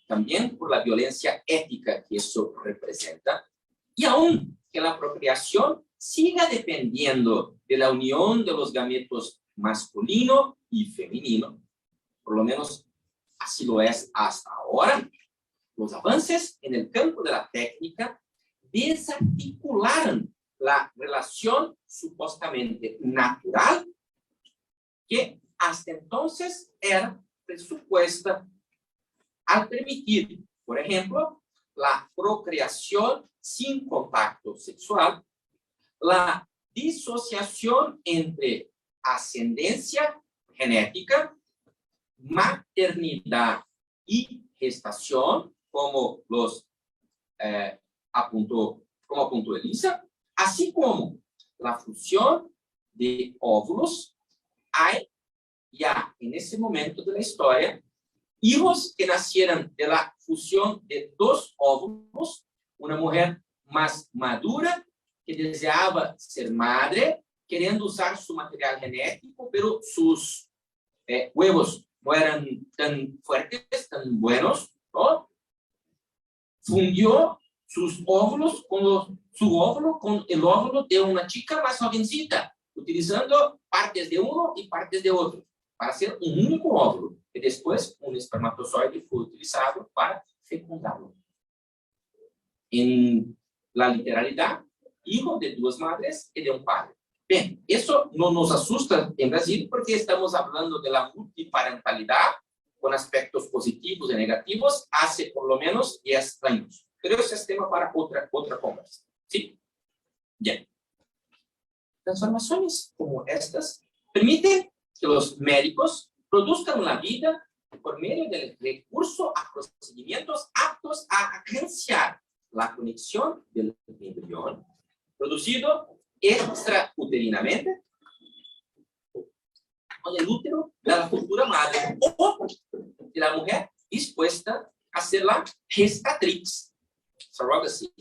también por la violencia ética que eso representa, y aún que la procreación siga dependiendo de la unión de los gametos masculino y femenino, por lo menos así lo es hasta ahora, los avances en el campo de la técnica desarticularon la relación supuestamente natural que hasta entonces era presupuesta al permitir, por ejemplo, la procreación sin contacto sexual, la disociación entre ascendencia genética, maternidad y gestación, como apuntó Elisa, así como la fusión de óvulos. Hay ya en ese momento de la historia hijos que nacieran de la fusión de 2 óvulos, una mujer más madura que deseaba ser madre, queriendo usar su material genético, pero sus huevos no eran tan fuertes, tan buenos, ¿no? Fundió sus óvulos su óvulo con el óvulo de una chica más jovencita, utilizando partes de uno y partes de otro, para hacer un único óvulo. Y después un espermatozoide fue utilizado para fecundarlo. En la literalidad, hijo de 2 madres y de un padre. Bien, eso no nos asusta en Brasil porque estamos hablando de la multiparentalidad con aspectos positivos y negativos hace por lo menos 10 años. Pero ese es tema para otra conversa. ¿Sí? Bien. Transformaciones como estas permiten que los médicos produzcan la vida por medio del recurso a procedimientos aptos a agenciar la conexión del embrión producido extrauterinamente con el útero de la futura madre o de la mujer dispuesta a ser la gestatrix, surrogacy,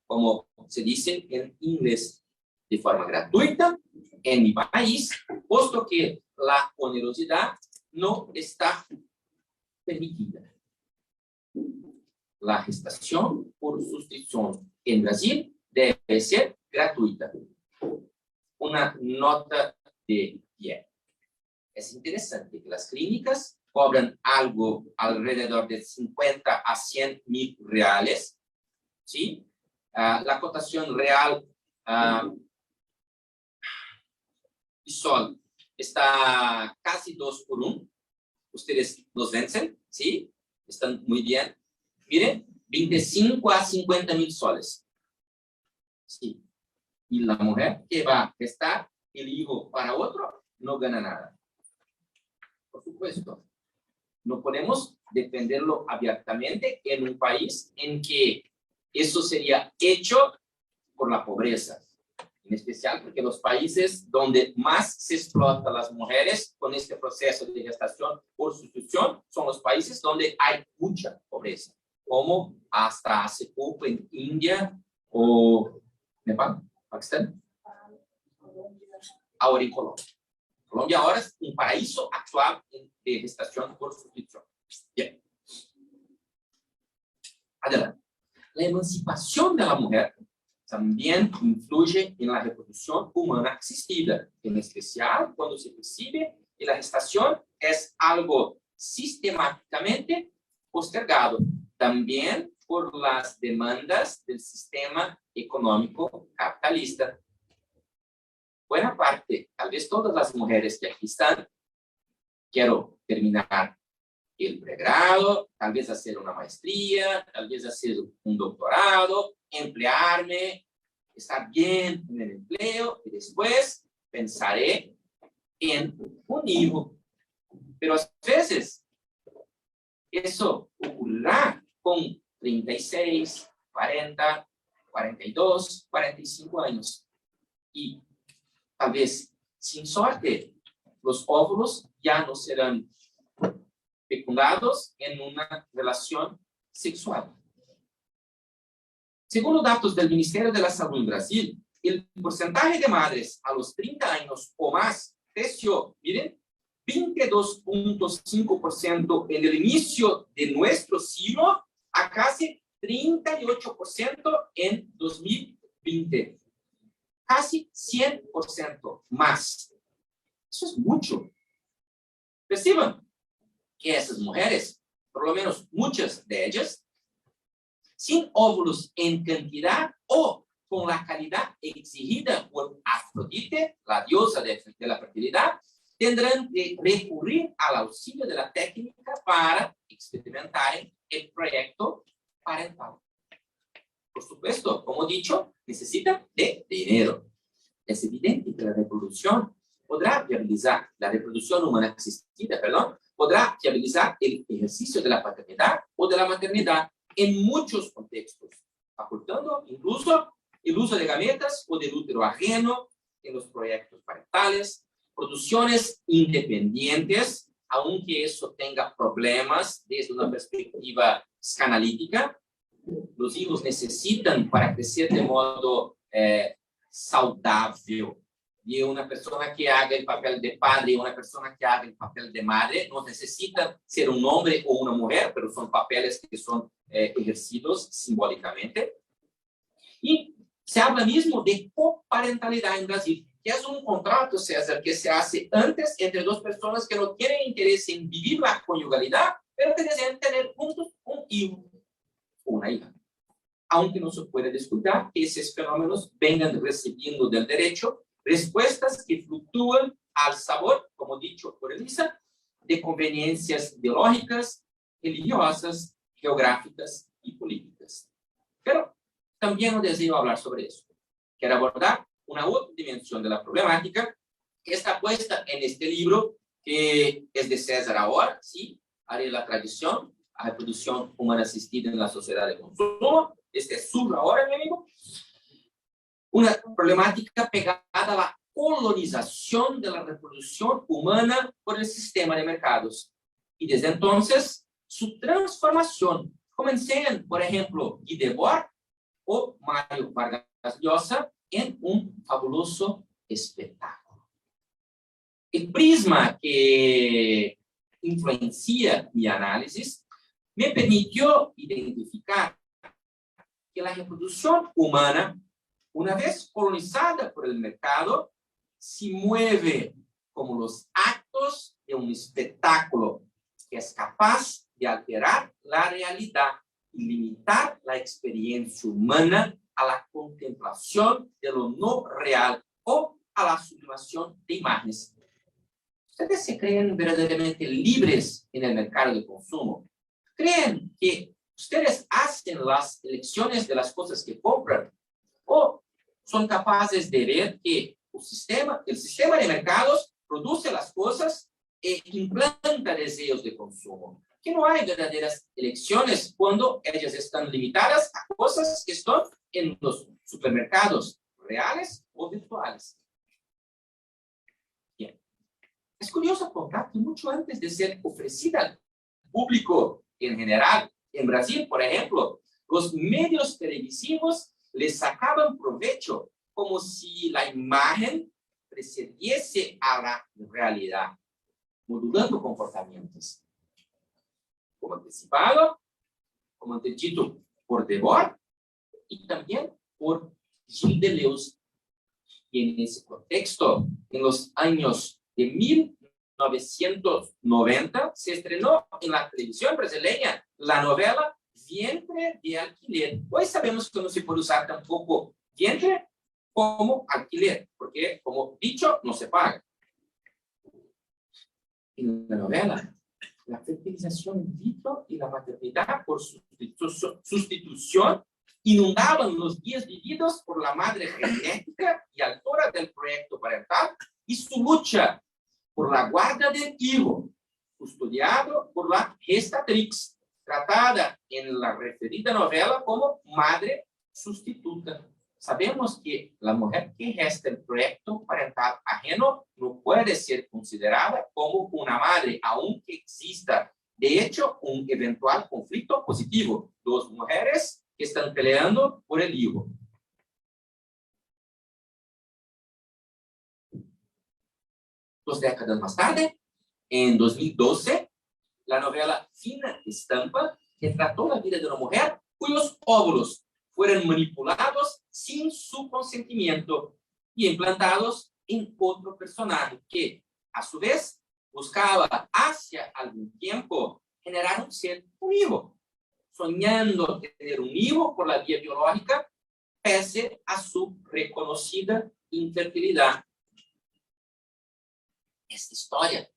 como se dice en inglés, de forma gratuita en mi país, puesto que la onerosidad no está permitida. La gestación por sustitución en Brasil debe ser gratuita. Una nota de pie. Es interesante que las clínicas cobran algo alrededor de 50 a 100 mil reales, ¿sí? La cotación real y sol está casi 2 por 1. Ustedes nos vencen, ¿sí? Están muy bien. Miren, 25 a 50 mil soles. Sí. Y la mujer que va a gestar el hijo para otro no gana nada. Por supuesto, no podemos defenderlo abiertamente en un país en que eso sería hecho por la pobreza. En especial porque los países donde más se explota a las mujeres con este proceso de gestación por sustitución son los países donde hay mucha pobreza, como hasta hace poco en India o Nepal, Pakistán, ahora en Colombia. Colombia ahora es un paraíso actual de gestación por sustitución. Bien. Adelante. La emancipación de la mujer también influye en la reproducción humana asistida, en especial cuando se percibe que la gestación es algo sistemáticamente postergado, también por las demandas del sistema económico capitalista. Buena parte, tal vez todas las mujeres que aquí están, quiero terminar el pregrado, tal vez hacer una maestría, tal vez hacer un doctorado, emplearme, estar bien en el empleo y después pensaré en un hijo. Pero a veces eso ocurrirá con 36, 40, 42, 45 años. Y tal vez, sin suerte, los óvulos ya no serán fecundados en una relación sexual. Según los datos del Ministerio de la Salud en Brasil, el porcentaje de madres a los 30 años o más creció, miren, 22.5% en el inicio de nuestro siglo a casi 38% en 2020. Casi 100% más. Eso es mucho. Perciban que esas mujeres, por lo menos muchas de ellas, sin óvulos en cantidad o con la calidad exigida por Afrodite, la diosa de la fertilidad, tendrán que recurrir al auxilio de la técnica para experimentar el proyecto parental. Por supuesto, como he dicho, necesita de dinero. Es evidente que la reproducción humana asistida, podrá viabilizar el ejercicio de la paternidad o de la maternidad en muchos contextos, facultando incluso el uso de gametas o del útero ajeno en los proyectos parentales, producciones independientes, aunque eso tenga problemas desde una perspectiva psicanalítica. Los hijos necesitan para crecer de modo saudável de una persona que haga el papel de padre y una persona que haga el papel de madre. No necesitan ser un hombre o una mujer, pero son papeles que son ejercidos simbólicamente. Y se habla mismo de coparentalidad en Brasil, que es un contrato, César, que se hace antes entre dos personas que no tienen interés en vivir la conyugalidad, pero que desean tener juntos un hijo o una hija. Aunque no se puede descuidar que esos fenómenos vengan recibiendo del derecho respuestas que fluctúan al sabor, como dicho por Elisa, de conveniencias ideológicas, religiosas, geográficas y políticas. Pero también no deseo hablar sobre eso. Quiero abordar una otra dimensión de la problemática que está puesta en este libro, que es de César ahora, ¿sí? Haré la tradición, la reproducción humana asistida en la sociedad de consumo. Este es suyo ahora, mi amigo. Una problemática pegada a la colonización de la reproducción humana por el sistema de mercados. Y desde entonces, su transformación. Comencé, por ejemplo, Guy Debord o Mario Vargas Llosa en un fabuloso espectáculo. El prisma que influencia mi análisis me permitió identificar que la reproducción humana, una vez colonizada por el mercado, se mueve como los actos de un espectáculo que es capaz de alterar la realidad y limitar la experiencia humana a la contemplación de lo no real o a la sublimación de imágenes. ¿Ustedes se creen verdaderamente libres en el mercado de consumo? ¿Creen que ustedes hacen las elecciones de las cosas que compran? ¿O son capaces de ver que el sistema de mercados produce las cosas e implanta deseos de consumo. Que no hay verdaderas elecciones cuando ellas están limitadas a cosas que están en los supermercados reales o virtuales. Bien. Es curioso contar que mucho antes de ser ofrecida al público en general, en Brasil, por ejemplo, los medios televisivos les sacaban provecho como si la imagen precediese a la realidad, modulando comportamientos. Como anticipado, como antedicho por Debord y también por Gilles Deleuze. Y en ese contexto, en los años de 1990, se estrenó en la televisión brasileña la novela Vientre de Alquiler. Hoy sabemos que no se puede usar tampoco vientre como alquiler, porque, como dicho, no se paga. En la novela, la fertilización in vitro y la maternidad por sustitución inundaban los días vividos por la madre genética y autora del proyecto parental y su lucha por la guarda del hijo, custodiado por la gestatrix, tratada en la referida novela como madre sustituta. Sabemos que la mujer que gesta el proyecto parental ajeno no puede ser considerada como una madre, aunque exista, de hecho, un eventual conflicto positivo. Dos mujeres que están peleando por el hijo. 2 décadas más tarde, en 2012, la novela Fina Estampa retrató la vida de una mujer cuyos óvulos fueron manipulados sin su consentimiento y implantados en otro personaje que, a su vez, buscaba hacia algún tiempo generar un hijo, soñando tener un hijo por la vía biológica, pese a su reconocida infertilidad. Esta historia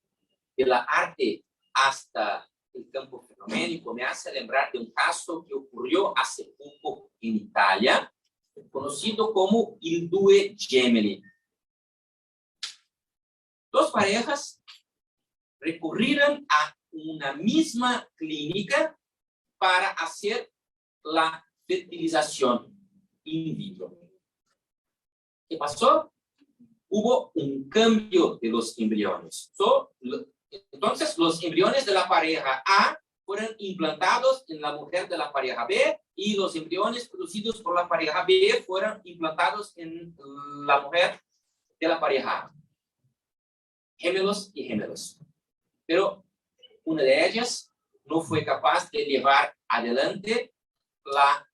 de la arte hasta el campo fenoménico me hace lembrar de un caso que ocurrió hace poco en Italia, conocido como il due gemelli. Dos parejas recurrieron a una misma clínica para hacer la fertilización in vitro. ¿Qué pasó? Hubo un cambio de los embriones. Entonces, los embriones de la pareja A fueron implantados en la mujer de la pareja B y los embriones producidos por la pareja B fueron implantados en la mujer de la pareja A. Gemelos y gemelos. Pero una de ellas no fue capaz de llevar adelante la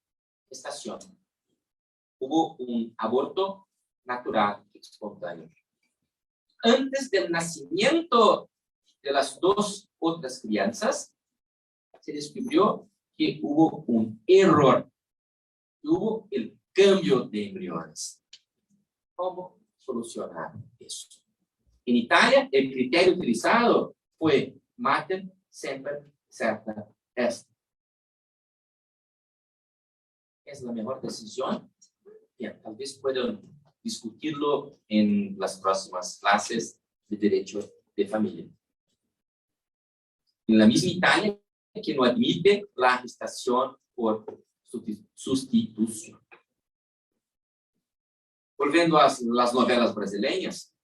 gestación. Hubo un aborto natural, espontáneo. Antes del nacimiento de las dos otras crianzas, se descubrió que hubo un error, que hubo el cambio de embriones. ¿Cómo solucionar eso? En Italia, el criterio utilizado fue mater semper certa est. ¿Es la mejor decisión? Bien, tal vez puedan discutirlo en las próximas clases de derecho de familia. En la misma Italia, que no admite la gestación por sustitución. Volviendo a las novelas brasileñas,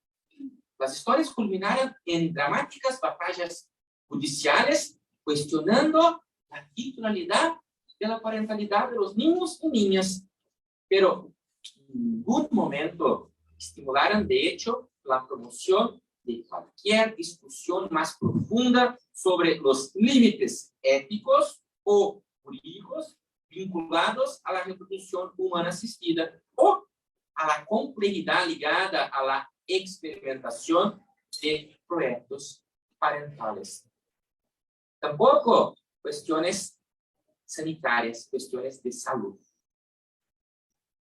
las historias culminaron en dramáticas batallas judiciales cuestionando la titularidad de la parentalidad de los niños y niñas, pero en ningún momento estimularon, de hecho, la promoción de cualquier discusión más profunda sobre los límites éticos o jurídicos vinculados a la reproducción humana asistida o a la complejidad ligada a la experimentación de proyectos parentales. Tampoco cuestiones sanitarias, cuestiones de salud.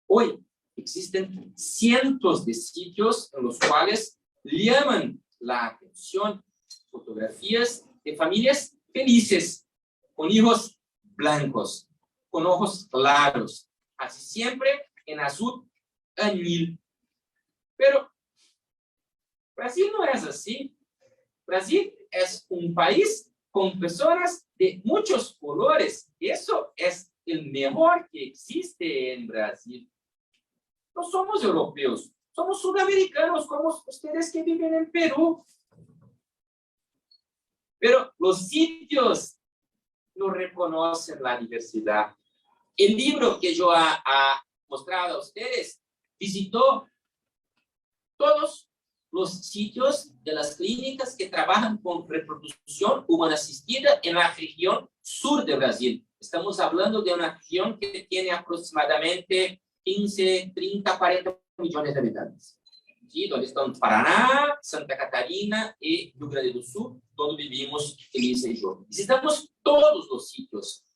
Hoy existen cientos de sitios en los cuales llaman la atención fotografías de familias felices, con hijos blancos, con ojos claros, así siempre en azul añil. Pero Brasil no es así. Brasil es un país con personas de muchos colores. Eso es el mejor que existe en Brasil. No somos europeos, somos sudamericanos como ustedes que viven en Perú. Pero los sitios no reconocen la diversidad. El libro que yo ha mostrado a ustedes visitó todos los sitios de las clínicas que trabajan con reproducción humana asistida en la región sur de Brasil. Estamos hablando de una región que tiene aproximadamente 15, 30, 40 millones de habitantes. ¿Sí? Donde están Paraná, Santa Catarina y Rio Grande do Sul, donde vivimos Elisa y yo. Visitamos todos los sitios.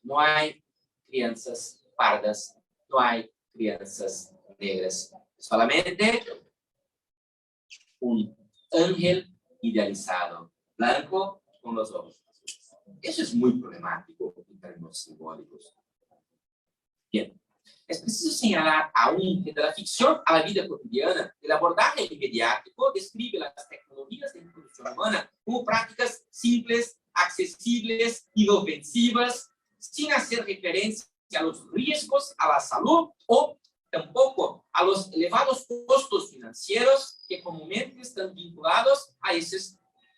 No hay crianças pardas, no hay crianças negras. Solamente un ángel idealizado, blanco con los ojos azules. Eso es muy problemático en términos simbólicos. Bien, es preciso señalar aún que de la ficción a la vida cotidiana, el abordaje mediático describe las tecnologías de reproducción humana como prácticas simples, accesibles, inofensivas, sin hacer referencia a los riesgos a la salud o tampoco a los elevados costos financieros que comúnmente están vinculados a esos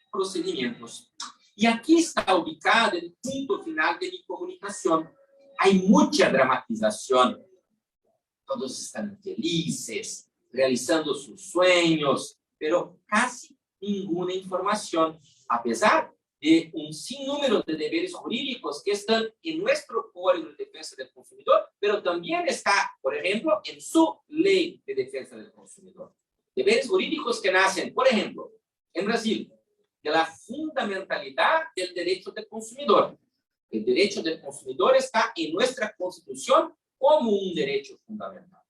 procedimientos. Y aquí está ubicado el punto final de mi comunicación. Hay mucha dramatización. Todos están felices, realizando sus sueños, pero casi ninguna información, a pesar de un sinnúmero de deberes jurídicos que están en nuestro Código de Defensa del Consumidor, pero también está, por ejemplo, en su Ley de Defensa del Consumidor. Deberes jurídicos que nacen, por ejemplo, en Brasil, de la fundamentalidad del derecho del consumidor. El derecho del consumidor está en nuestra Constitución como un derecho fundamental.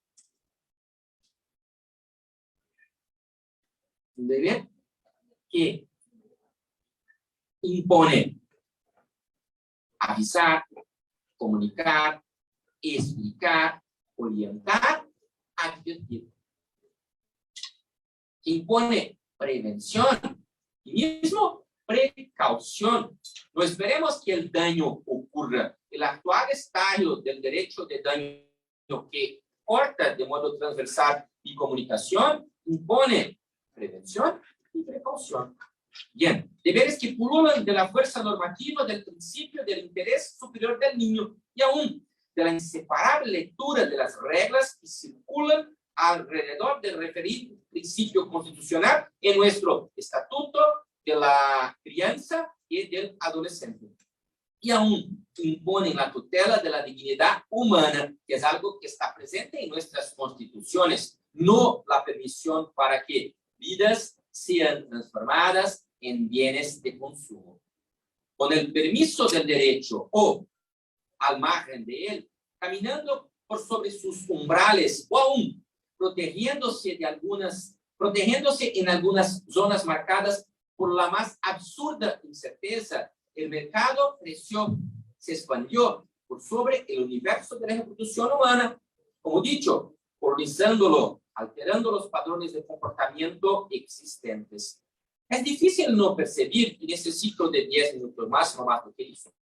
¿Entiende bien? Que impone avisar, comunicar, explicar, orientar, advertir. Que impone prevención y mismo precaución. No esperemos que el daño ocurra. El actual estadio del derecho de daño que corta de modo transversal y comunicación impone prevención y precaución. Bien, deberes que pululan de la fuerza normativa del principio del interés superior del niño y aún de la inseparable lectura de las reglas que circulan alrededor del referido principio constitucional en nuestro Estatuto de la Crianza y del Adolescente. Y aún imponen la tutela de la dignidad humana, que es algo que está presente en nuestras constituciones, no la permisión para que vidas sean transformadas en bienes de consumo. Con el permiso del derecho o al margen de él, caminando por sobre sus umbrales o aún protegiéndose en algunas zonas marcadas por la más absurda incerteza, el mercado creció, se expandió por sobre el universo de la reproducción humana, como dicho, colonizándolo, alterando los patrones de comportamiento existentes. Es difícil no percibir, y necesito de 10 minutos más, no más do que eso.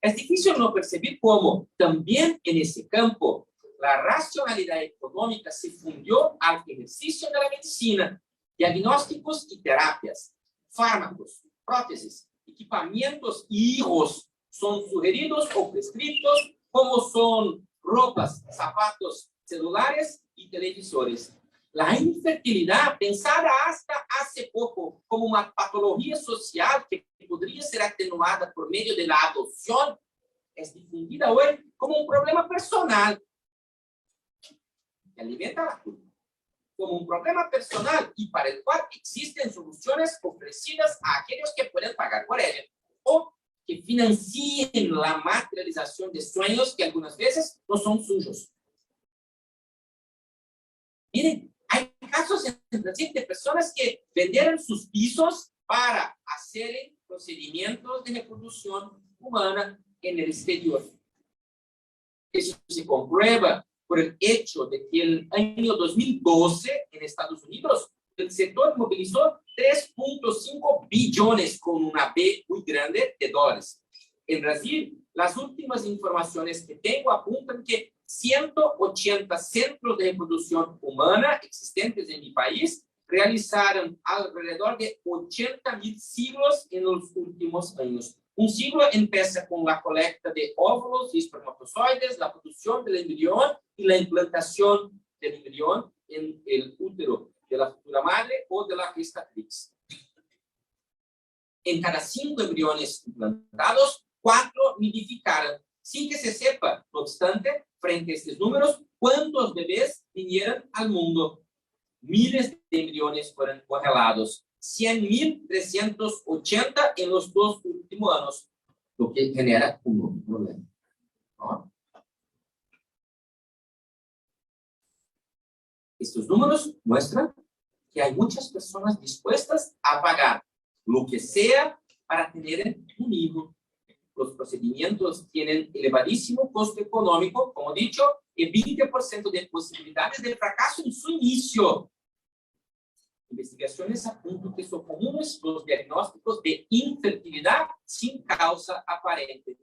Es difícil no percibir cómo también en ese campo la racionalidad económica se fundió al ejercicio de la medicina, diagnósticos y terapias, fármacos, prótesis, equipamientos y hijos son sugeridos o prescritos como son ropas, zapatos, celulares y televisores. La infertilidad, pensada hasta hace poco como una patología social que podría ser atenuada por medio de la adopción, es difundida hoy como un problema personal que alimenta la culpa, como un problema personal y para el cual existen soluciones ofrecidas a aquellos que pueden pagar por ella o que financien la materialización de sueños que algunas veces no son suyos. Miren, hay casos en Brasil de personas que vendieron sus pisos para hacer procedimientos de reproducción humana en el exterior. Eso se comprueba por el hecho de que el año 2012 en Estados Unidos el sector movilizó 3.5 billones con una B muy grande de dólares. En Brasil, las últimas informaciones que tengo apuntan que 180 centros de reproducción humana existentes en mi país realizaron alrededor de 80.000 ciclos en los últimos años. Un ciclo empieza con la colecta de óvulos y espermatozoides, la producción del embrión y la implantación del embrión en el útero de la futura madre o de la gestatrix. En cada 5 embriones implantados, 4 nidificaron, sin que se sepa, no obstante, frente a estos números, cuántos bebés vinieron al mundo. Miles de embriones fueron congelados, 100.380 en los 2 últimos años, lo que genera un nuevo problema, ¿no? Estos números muestran que hay muchas personas dispuestas a pagar lo que sea para tener un hijo. Los procedimientos tienen elevadísimo costo económico, como dicho, y 20% de posibilidades de fracaso en su inicio. Investigaciones apuntan que son comunes los diagnósticos de infertilidad sin causa aparente.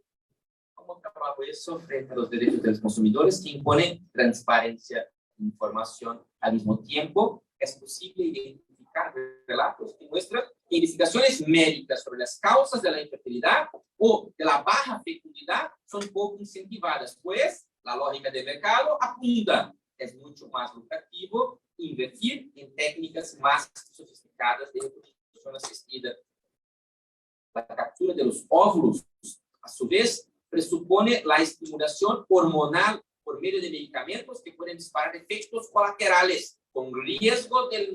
¿Cómo trabajo eso frente a los derechos de los consumidores que imponen transparencia e información? Al mismo tiempo, es posible identificar relatos que muestran que investigaciones médicas sobre las causas de la infertilidad o de la baja fecundidad son poco incentivadas, pues la lógica de mercado apunta. Es mucho más lucrativo invertir en técnicas más sofisticadas de reproducción asistida. La captura de los óvulos, a su vez, presupone la estimulación hormonal por medio de medicamentos que pueden disparar efectos colaterales con riesgo de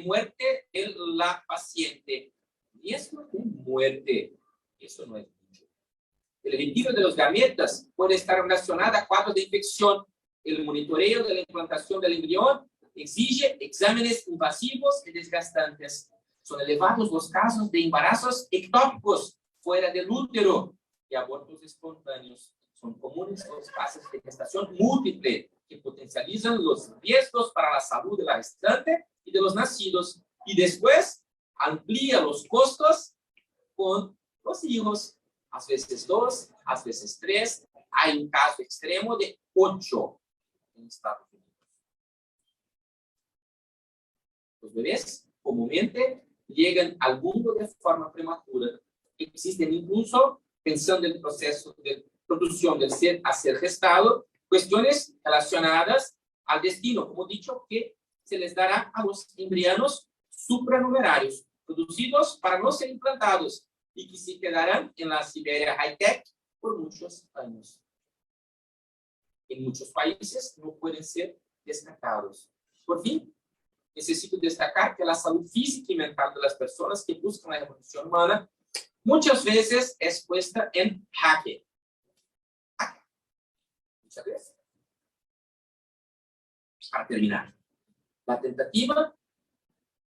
muerte de la paciente. Riesgo de muerte, eso no es mucho. El retiro de los gametas puede estar relacionado a cuadros de infección. El monitoreo de la implantación del embrión exige exámenes invasivos y desgastantes. Son elevados los casos de embarazos ectópicos fuera del útero y abortos espontáneos. Son comunes los casos de gestación múltiple que potencializan los riesgos para la salud de la gestante y de los nacidos. Y después amplía los costos con los hijos. A veces 2, a veces 3. Hay un caso extremo de 8 en Estados Unidos. Los bebés comúnmente llegan al mundo de forma prematura. Existen incluso, pensando en el proceso de producción del ser a ser gestado, cuestiones relacionadas al destino, como dicho, que se les dará a los embriones supranumerarios, producidos para no ser implantados y que se quedarán en la Siberia high-tech por muchos años. En muchos países no pueden ser descartados. Por fin, necesito destacar que la salud física y mental de las personas que buscan la evolución humana muchas veces es puesta en jaque. Muchas veces. Para terminar, la tentativa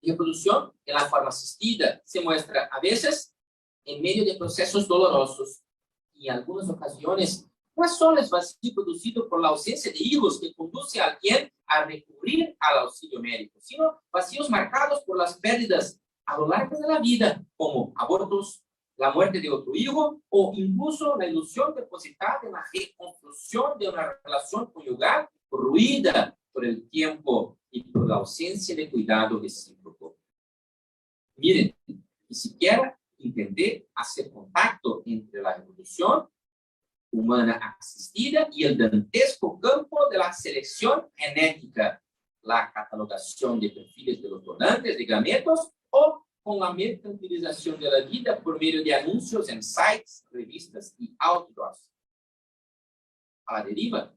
de reproducción en la forma asistida se muestra a veces en medio de procesos dolorosos y en algunas ocasiones no solo es vacío producido por la ausencia de hijos que conduce a alguien a recurrir al auxilio médico, sino vacíos marcados por las pérdidas a lo largo de la vida, como abortos, la muerte de otro hijo o incluso la ilusión depositada en la reconstrucción de una relación conyugal ruida por el tiempo y por la ausencia de cuidado recíproco. Miren, ni siquiera intenté hacer contacto entre la reproducción humana asistida y el dantesco campo de la selección genética, la catalogación de perfiles de los donantes de gametos o con la mercantilización de la vida por medio de anuncios en sites, revistas y outdoors. A la deriva,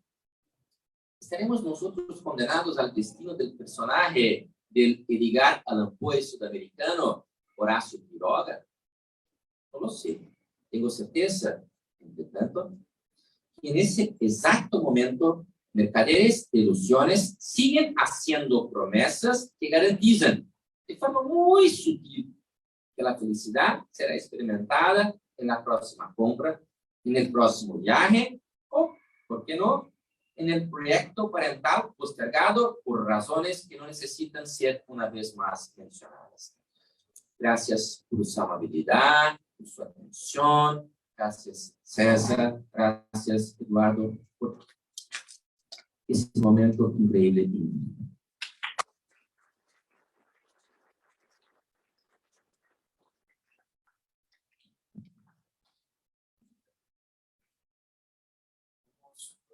¿estaremos nosotros condenados al destino del personaje del Edgar Allan Poe sudamericano Horacio Quiroga? No lo sé. Tengo certeza, entre tanto, que en ese exacto momento, mercaderes de ilusiones siguen haciendo promesas que garantizan, de forma muy sutil, que la felicidad será experimentada en la próxima compra, en el próximo viaje, o, ¿por qué no?, en el proyecto parental postergado por razones que no necesitan ser una vez más mencionadas. Gracias por su amabilidad, por su atención. Gracias, César. Gracias, Eduardo, por ese momento increíble.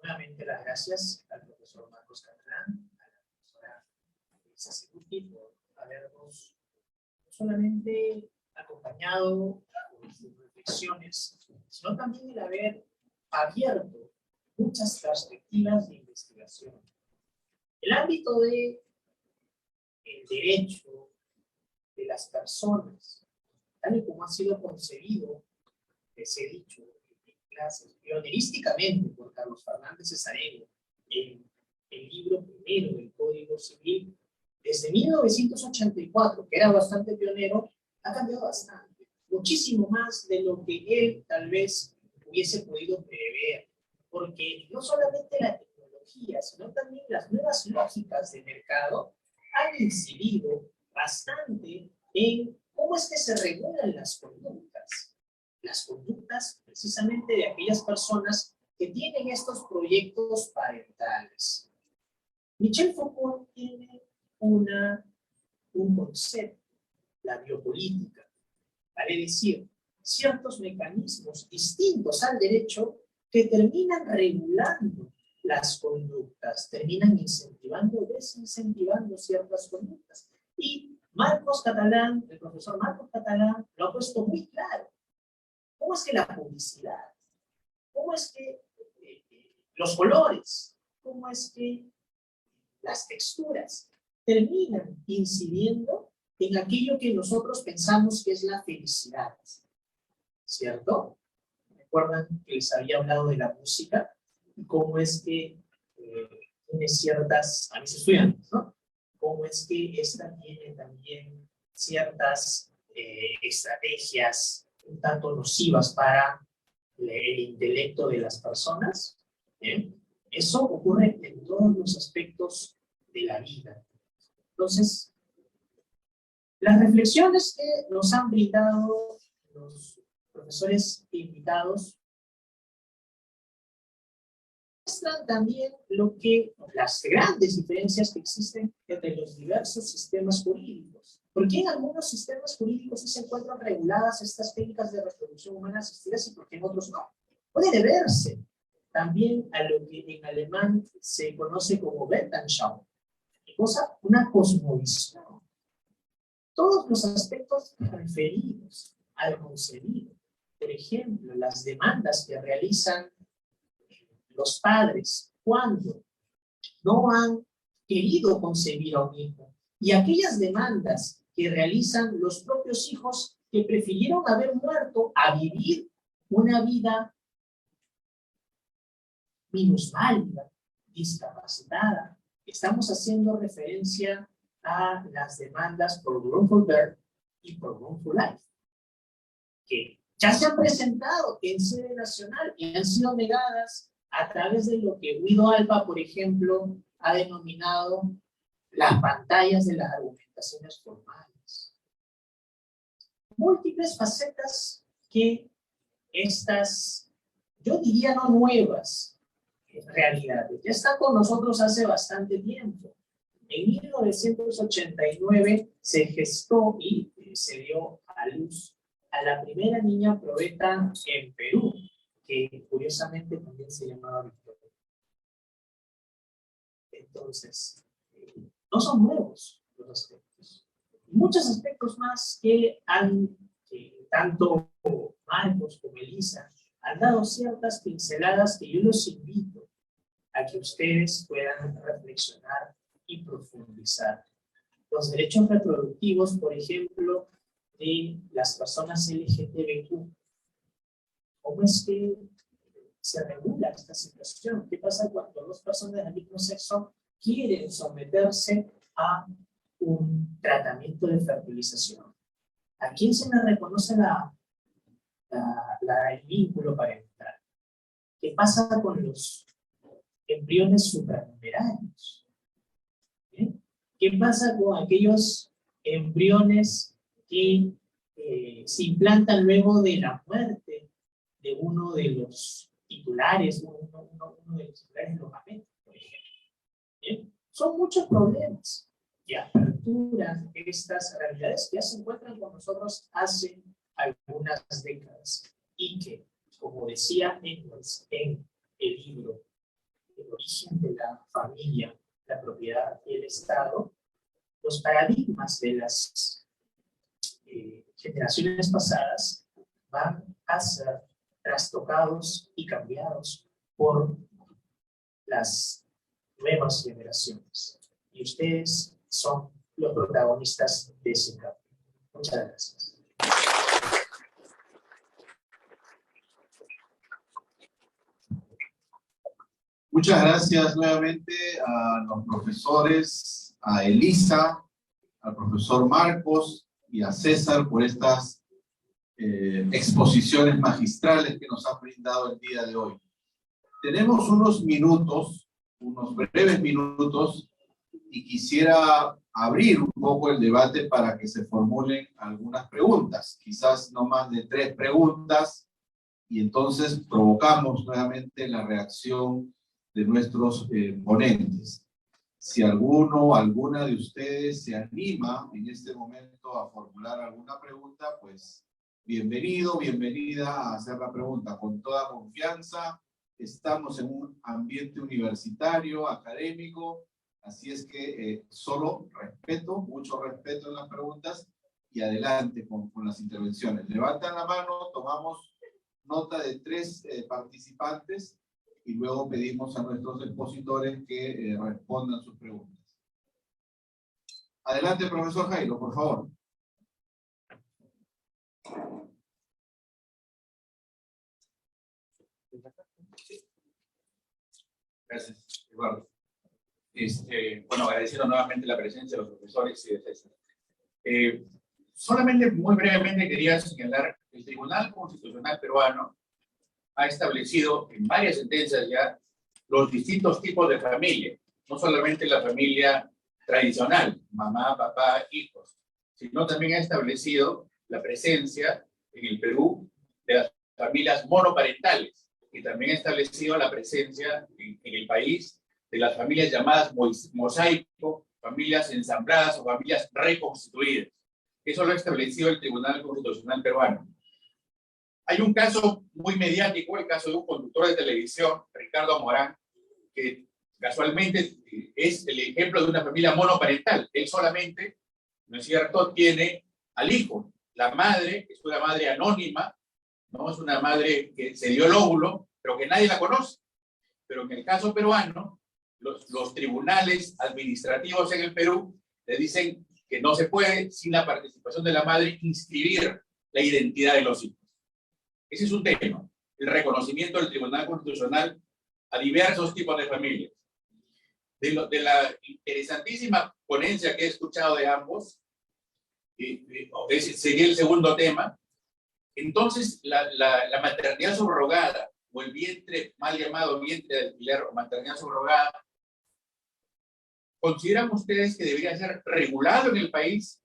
Nuevamente las gracias al profesor Marcos Catalán, a la profesora Elisa Ceruti por habernos no solamente acompañado con sus reflexiones, sino también el haber abierto muchas perspectivas de investigación. El ámbito del derecho de las personas, tal y como ha sido concebido, les he dicho, clases, pionerísticamente por Carlos Fernández Cesarero, en el libro primero del Código Civil, desde 1984, que era bastante pionero, ha cambiado bastante, muchísimo más de lo que él tal vez hubiese podido prever, porque no solamente la tecnología, sino también las nuevas lógicas de mercado han incidido bastante en cómo es que se regulan las conductas precisamente de aquellas personas que tienen estos proyectos parentales. Michel Foucault tiene un concepto, la biopolítica, vale decir, ciertos mecanismos distintos al derecho que terminan regulando las conductas, terminan incentivando o desincentivando ciertas conductas. Y Marcos Catalán, el profesor Marcos Catalán, lo ha puesto muy claro. ¿Cómo es que la publicidad? ¿Cómo es que los colores? ¿Cómo es que las texturas terminan incidiendo en aquello que nosotros pensamos que es la felicidad? ¿Cierto? ¿Recuerdan que les había hablado de la música? Y cómo es que tiene ciertas, a mis estudiantes, ¿no? Cómo es que esta tiene también ciertas estrategias un tanto nocivas para el intelecto de las personas. Eso ocurre en todos los aspectos de la vida. Entonces, las reflexiones que nos han brindado los profesores invitados muestran también las grandes diferencias que existen entre los diversos sistemas jurídicos. ¿Por qué en algunos sistemas jurídicos sí se encuentran reguladas estas técnicas de reproducción humana asistidas y por qué en otros no? Puede deberse también a lo que en alemán se conoce como Weltanschauung, cosa, una cosmovisión. Todos los aspectos referidos al concebido, por ejemplo, las demandas que realizan los padres cuando no han querido concebir a un hijo, y aquellas demandas que realizan los propios hijos que prefirieron haber muerto a vivir una vida minusválida, discapacitada. Estamos haciendo referencia a las demandas por wrongful birth y por wrongful life, que ya se han presentado en sede nacional y han sido negadas a través de lo que Guido Alba, por ejemplo, ha denominado las pantallas de las argumentaciones formales. Múltiples facetas que estas, yo diría no nuevas, realidades, ya están con nosotros hace bastante tiempo. En 1989 se gestó y se dio a luz a la primera niña probeta en Perú, que curiosamente también se llamaba Victoria. Entonces, no son nuevos los aspectos. Muchos aspectos más que tanto Marcos como Elisa han dado ciertas pinceladas que yo los invito a que ustedes puedan reflexionar y profundizar. Los derechos reproductivos, por ejemplo, de las personas LGTBQ. ¿Cómo es que se regula esta situación? ¿Qué pasa cuando dos personas del mismo sexo quieren someterse a un tratamiento de fertilización? ¿A quién se le reconoce el vínculo parental? ¿Qué pasa con los embriones supranumerarios? ¿Bien? ¿Qué pasa con aquellos embriones que se implantan luego de la muerte de uno de los titulares, uno de los titulares de los gametos, por ejemplo? ¿Bien? Son muchos problemas y aperturas de estas realidades que ya se encuentran con nosotros hace algunas décadas y que, como decía Engels en el libro El origen de la familia, la propiedad y el Estado, los paradigmas de las generaciones pasadas van a ser trastocados y cambiados por las nuevas generaciones. Y ustedes son los protagonistas de ese cambio. Muchas gracias. Muchas gracias nuevamente a los profesores, a Elisa, al profesor Marcos y a César por estas exposiciones magistrales que nos han brindado el día de hoy. Tenemos unos minutos, unos breves minutos, y quisiera abrir un poco el debate para que se formulen algunas preguntas, quizás no más de 3 preguntas, y entonces provocamos nuevamente la reacción de nuestros ponentes. Si alguno o alguna de ustedes se anima en este momento a formular alguna pregunta, pues bienvenido, bienvenida a hacer la pregunta con toda confianza. Estamos en un ambiente universitario, académico, así es que solo respeto, mucho respeto en las preguntas y adelante con las intervenciones. Levantan la mano, tomamos nota de 3 participantes y luego pedimos a nuestros expositores que respondan sus preguntas. Adelante, profesor Jairo, por favor. Gracias, Eduardo. Bueno, agradeciendo nuevamente la presencia de los profesores y de César. Solamente muy brevemente quería señalar que el Tribunal Constitucional Peruano ha establecido en varias sentencias ya los distintos tipos de familia, no solamente la familia tradicional, mamá, papá, hijos, sino también ha establecido la presencia en el Perú de las familias monoparentales, y también ha establecido la presencia en el país de las familias llamadas mosaico, familias ensambladas o familias reconstituidas. Eso lo ha establecido el Tribunal Constitucional Peruano. Hay un caso muy mediático, el caso de un conductor de televisión, Ricardo Morán, que casualmente es el ejemplo de una familia monoparental. Él solamente, ¿no es cierto?, tiene al hijo. La madre es una madre anónima, ¿no? Es una madre que se dio el óvulo, pero que nadie la conoce. Pero en el caso peruano, los tribunales administrativos en el Perú le dicen que no se puede, sin la participación de la madre, inscribir la identidad de los hijos. Ese es un tema, el reconocimiento del Tribunal Constitucional a diversos tipos de familias. De la interesantísima ponencia que he escuchado de ambos, sería el segundo tema. Entonces, la maternidad subrogada, o el vientre, mal llamado vientre de alquiler o maternidad subrogada, ¿consideran ustedes que debería ser regulado en el país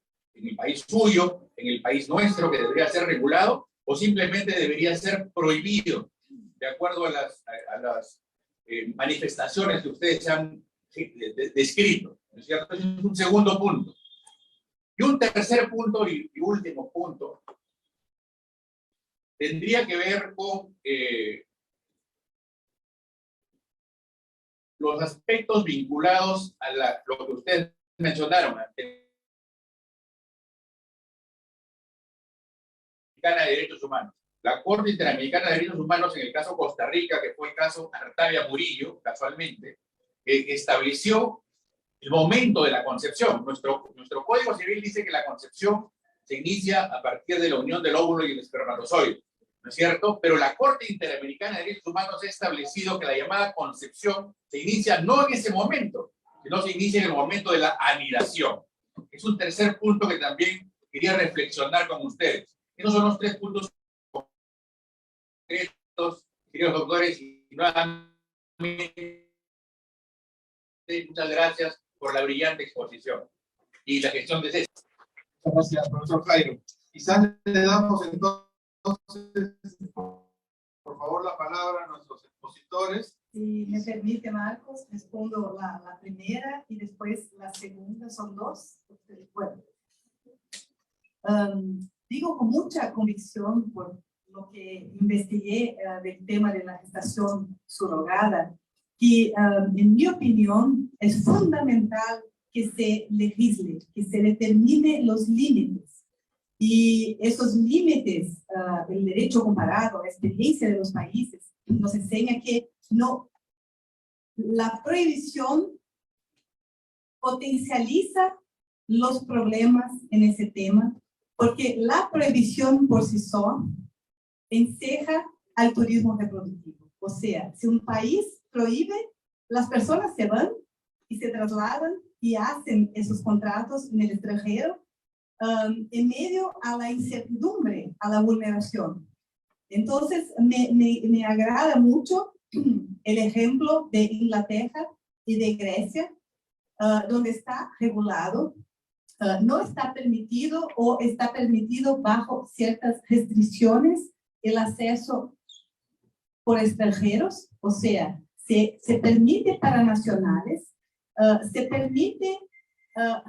suyo, en el país nuestro, que debería ser regulado, o simplemente debería ser prohibido, de acuerdo a las manifestaciones que ustedes han descrito? ¿No es cierto? Ese es un segundo punto. Y un tercer punto y último punto tendría que ver con los aspectos vinculados a lo que ustedes mencionaron, de Derechos Humanos. La Corte Interamericana de Derechos Humanos, en el caso Costa Rica, que fue el caso Artavia Murillo, casualmente, estableció el momento de la concepción. Nuestro Código Civil dice que la concepción se inicia a partir de la unión del óvulo y el espermatozoide, ¿no es cierto? Pero la Corte Interamericana de Derechos Humanos ha establecido que la llamada concepción se inicia no en ese momento, sino se inicia en el momento de la anidación. Es un tercer punto que también quería reflexionar con ustedes. Esos son los 3 puntos concretos, queridos doctores, y nuevamente muchas gracias por la brillante exposición y la gestión de César. Muchas gracias, profesor Jairo. Quizás le damos entonces, por favor, la palabra a nuestros expositores. Si me permite, Marcos, respondo la primera y después la segunda, son dos. Bueno, digo con mucha convicción por lo que investigué del tema de la gestación surrogada, que en mi opinión es fundamental que se legisle, que se determine los límites. Y esos límites, el derecho comparado, la experiencia de los países, nos enseña que no, la prohibición potencializa los problemas en ese tema, porque la prohibición por sí sola enceja al turismo reproductivo. O sea, si un país prohíbe, las personas se van y se trasladan y hacen esos contratos en el extranjero en medio a la incertidumbre, a la vulneración. Entonces, me agrada mucho el ejemplo de Inglaterra y de Grecia, donde está regulado, no está permitido o está permitido bajo ciertas restricciones el acceso por extranjeros, o sea, se permite para nacionales, se permite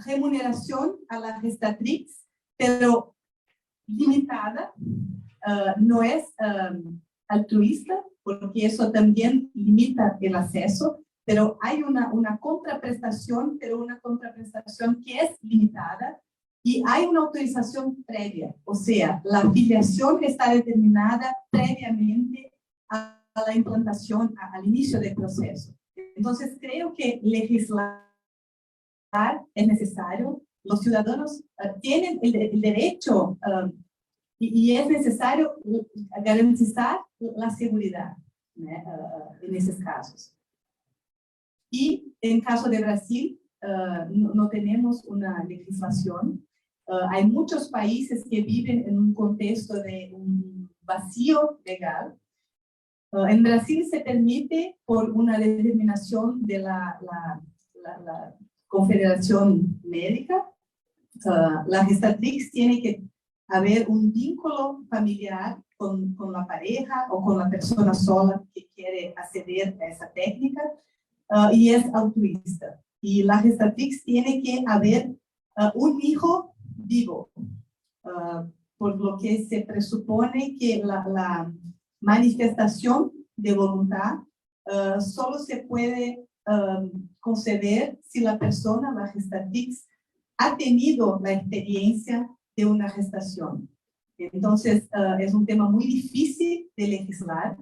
remuneración a la gestatrix, pero limitada, no es altruista, porque eso también limita el acceso, pero hay una contraprestación, pero una contraprestación que es limitada, y hay una autorización previa, o sea, la afiliación está determinada previamente a la implantación, al inicio del proceso. Entonces, creo que legislar es necesario. Los ciudadanos tienen el derecho y es necesario garantizar la seguridad, ¿no? En esos casos. Y en caso de Brasil, no tenemos una legislación. Hay muchos países que viven en un contexto de un vacío legal. En Brasil se permite, por una determinación de la Confederación Médica, la gestatrix tiene que haber un vínculo familiar con la pareja o con la persona sola que quiere acceder a esa técnica, y es altruista. Y la gestatrix tiene que haber un hijo vivo, por lo que se presupone que la manifestación de voluntad solo se puede conceder si la persona, la gestatrix, ha tenido la experiencia de una gestación. Entonces, es un tema muy difícil de legislar,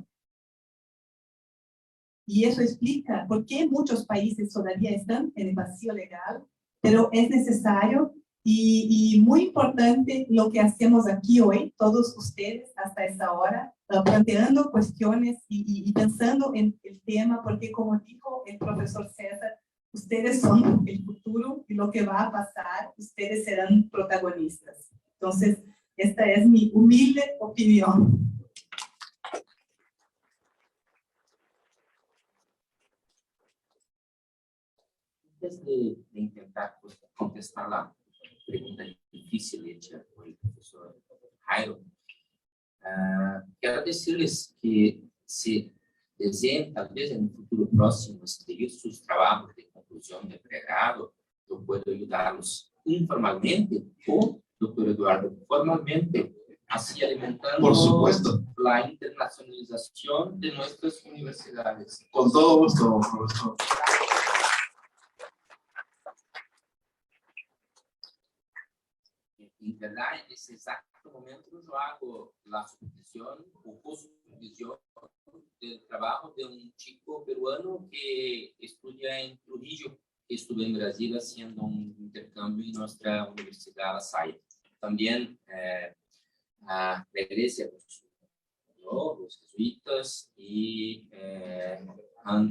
y eso explica por qué muchos países todavía están en el vacío legal, pero es necesario y muy importante lo que hacemos aquí hoy, todos ustedes hasta esta hora, planteando cuestiones y pensando en el tema, porque como dijo el profesor César, ustedes son el futuro y lo que va a pasar, ustedes serán protagonistas. Entonces, esta es mi humilde opinión. Antes de intentar contestar la pregunta difícil hecha por el profesor Jairo, quiero decirles que si desean, tal vez en un futuro próximo, escribir sus trabajos de conclusión de pregrado, yo puedo ayudarlos informalmente o, doctor Eduardo, formalmente, así alimentando por supuesto la internacionalización de nuestras universidades. Con todo gusto, profesor. En verdad, en ese exacto momento yo hago la supervisión o co-supervisión del trabajo de un chico peruano que estudia en Trujillo, que estuvo en Brasil haciendo un intercambio en nuestra universidad La Salle. También a la iglesia, los jesuitas y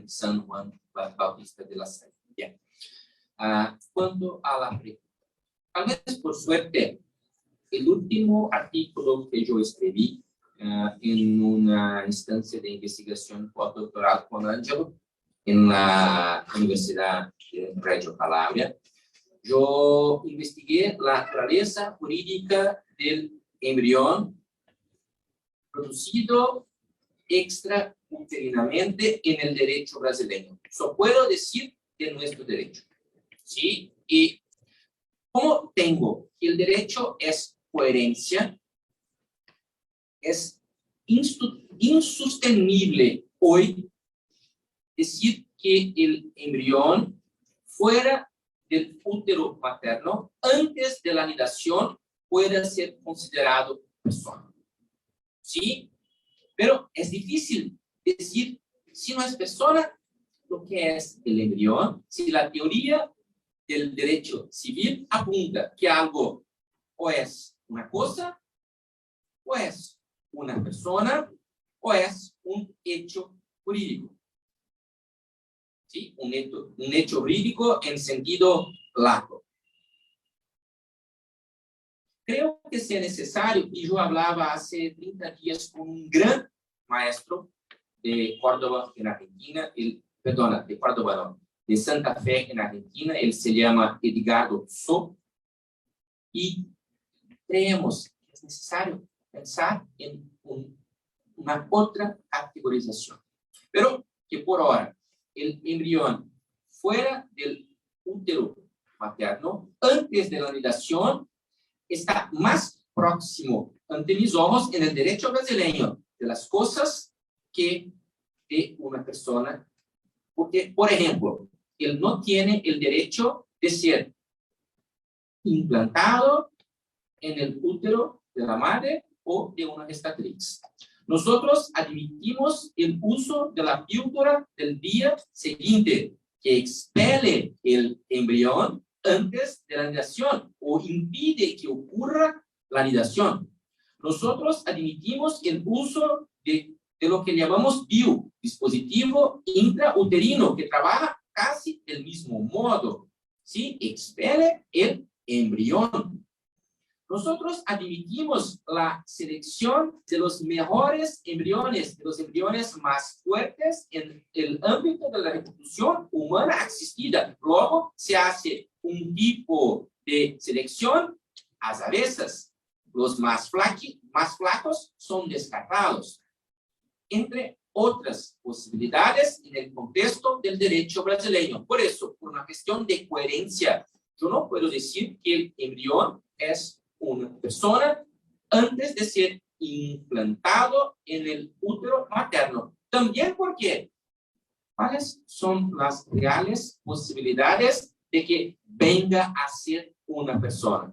San Juan Bautista de La Salle. Bien. Cuanto a la pregunta, tal vez por suerte, el último artículo que yo escribí en una instancia de investigación postdoctoral con Ángelo en la Universidad de Reggio Calabria. Yo investigué la naturaleza jurídica del embrión producido extrauterinamente en el derecho brasileño. Eso puedo decir de nuestro derecho. ¿Sí? Y como tengo que el derecho es coherencia, es insostenible hoy decir que el embrión fuera del útero materno antes de la anidación pueda ser considerado persona. ¿Sí? Pero es difícil decir si no es persona lo que es el embrión, si la teoría del derecho civil apunta que algo o es una cosa, o es una persona, o es un hecho jurídico. ¿Sí? Un hecho jurídico en sentido lato. Creo que sea necesario, y yo hablaba hace 30 días con un gran maestro de Córdoba, en Argentina, de Córdoba, no, de Santa Fe, en Argentina, él se llama Edgardo So, y creemos que es necesario pensar en una otra categorización. Pero que por ahora el embrión fuera del útero materno, antes de la anidación, está más próximo ante mis ojos en el derecho brasileño de las cosas que de una persona. Porque, por ejemplo, él no tiene el derecho de ser implantado en el útero de la madre o de una gestatriz. Nosotros admitimos el uso de la píldora del día siguiente que expele el embrión antes de la anidación o impide que ocurra la anidación. Nosotros admitimos el uso de lo que llamamos DIU, dispositivo intrauterino, que trabaja casi del mismo modo. ¿Sí? Expele el embrión. Nosotros admitimos la selección de los mejores embriones, de los embriones más fuertes en el ámbito de la reproducción humana asistida. Luego se hace un tipo de selección a las avesas. Los más flacos son descartados. Entre otras posibilidades en el contexto del derecho brasileño. Por eso, por una cuestión de coherencia, yo no puedo decir que el embrión es una persona antes de ser implantado en el útero materno. También porque, ¿cuáles son las reales posibilidades de que venga a ser una persona?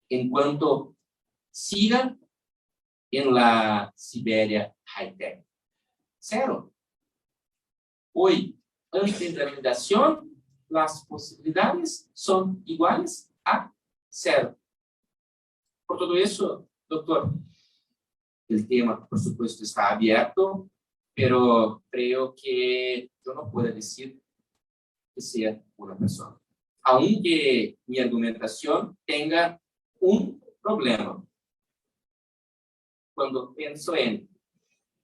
En cuanto siga en la Siberia high-tech. Cero. Hoy, antes de la anidación, las posibilidades son iguales a cero. Por todo eso, doctor, el tema, por supuesto, está abierto, pero creo que yo no puedo decir que sea una persona. Aunque mi argumentación tenga un problema. Cuando pienso en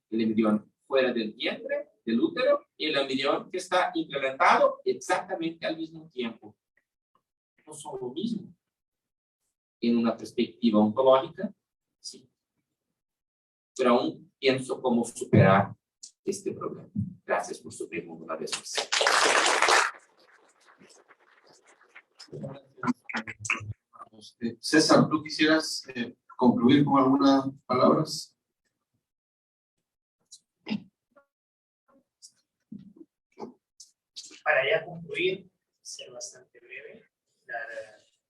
el embrión fuera del vientre, del útero, y el embrión que está implementado exactamente al mismo tiempo. No son lo mismo. En una perspectiva ontológica, sí. Pero aún pienso cómo superar este problema. Gracias por su pregunta una vez más. César, ¿tú quisieras concluir con algunas palabras? Para ya concluir, ser bastante breve, dar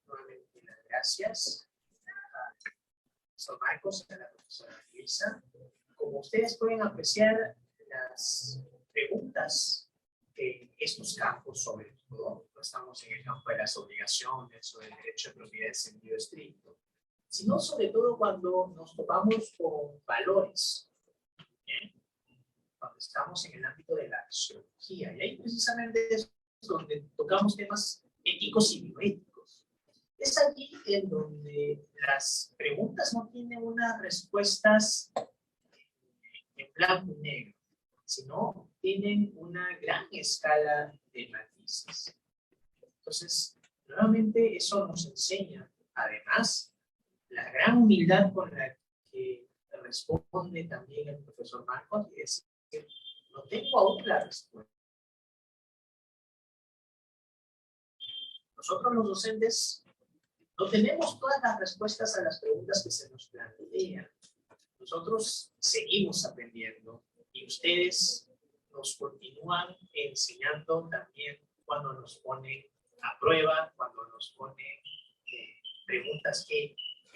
nuevamente las gracias a profesor Marcos, a la profesora Luisa. Como ustedes pueden apreciar, las preguntas en estos campos, sobre todo, no estamos en el campo de las obligaciones o del derecho de propiedad en sentido estricto, sino sobre todo cuando nos topamos con valores, ¿bien? Cuando estamos en el ámbito de la axiología, y ahí precisamente es donde tocamos temas éticos y bioéticos. Es allí en donde las preguntas no tienen unas respuestas en blanco y negro, sino tienen una gran escala de matices. Entonces, nuevamente eso nos enseña, además, la gran humildad con la que responde también el profesor Marcos, y es que no tengo aún la respuesta. Nosotros los docentes no tenemos todas las respuestas a las preguntas que se nos plantean. Nosotros seguimos aprendiendo y ustedes nos continúan enseñando también cuando nos ponen a prueba, cuando nos ponen preguntas que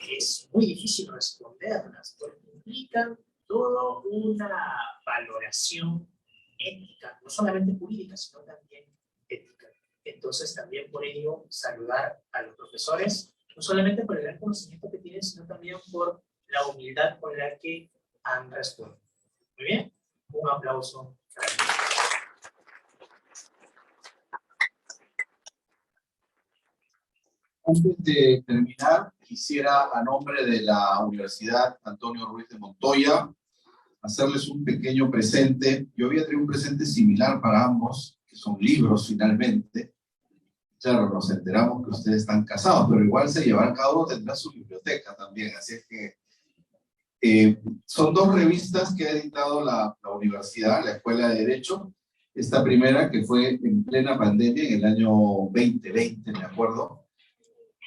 es muy difícil responderlas, porque implican toda una valoración ética, no solamente jurídica, sino también ética. Entonces, también por ello, saludar a los profesores, no solamente por el gran conocimiento que tienen, sino también por la humildad con la que han respondido. Muy bien, un aplauso para ellos. Antes de terminar, quisiera, a nombre de la Universidad Antonio Ruiz de Montoya, hacerles un pequeño presente. Yo había traído un presente similar para ambos, que son libros finalmente. Claro, nos enteramos que ustedes están casados, pero igual se llevará, cada uno tendrá su biblioteca también, así es que son dos revistas que ha editado la universidad, la Escuela de Derecho. Esta primera, que fue en plena pandemia, en el año 2020, me acuerdo,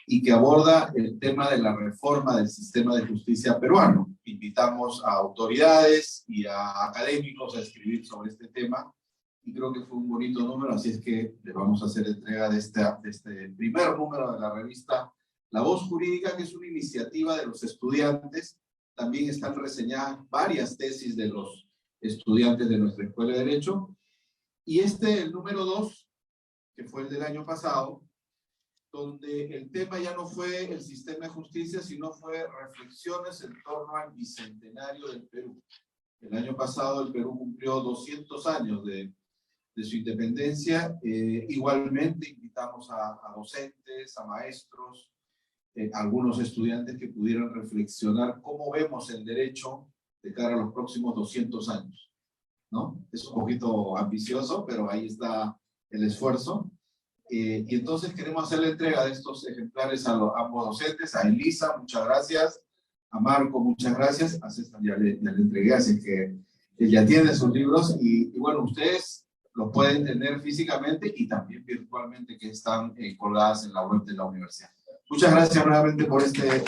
y que aborda el tema de la reforma del sistema de justicia peruano. Invitamos a autoridades y a académicos a escribir sobre este tema, y creo que fue un bonito número, así es que le vamos a hacer entrega de este primer número de la revista La Voz Jurídica, que es una iniciativa de los estudiantes. También están reseñadas varias tesis de los estudiantes de nuestra Escuela de Derecho, y el número 2, que fue el del año pasado, donde el tema ya no fue el sistema de justicia, sino fue reflexiones en torno al bicentenario del Perú. El año pasado el Perú cumplió 200 años de su independencia. Igualmente invitamos a docentes, a maestros, algunos estudiantes que pudieran reflexionar cómo vemos el derecho de cara a los próximos 200 años, ¿no? Es un poquito ambicioso, pero ahí está el esfuerzo. Y entonces queremos hacer la entrega de estos ejemplares a ambos docentes. A Elisa, muchas gracias. A Marco, muchas gracias. A César ya le entregué, así que él ya tiene sus libros. Y bueno, ustedes los pueden tener físicamente y también virtualmente, que están colgadas en la web de la universidad. Muchas gracias nuevamente por este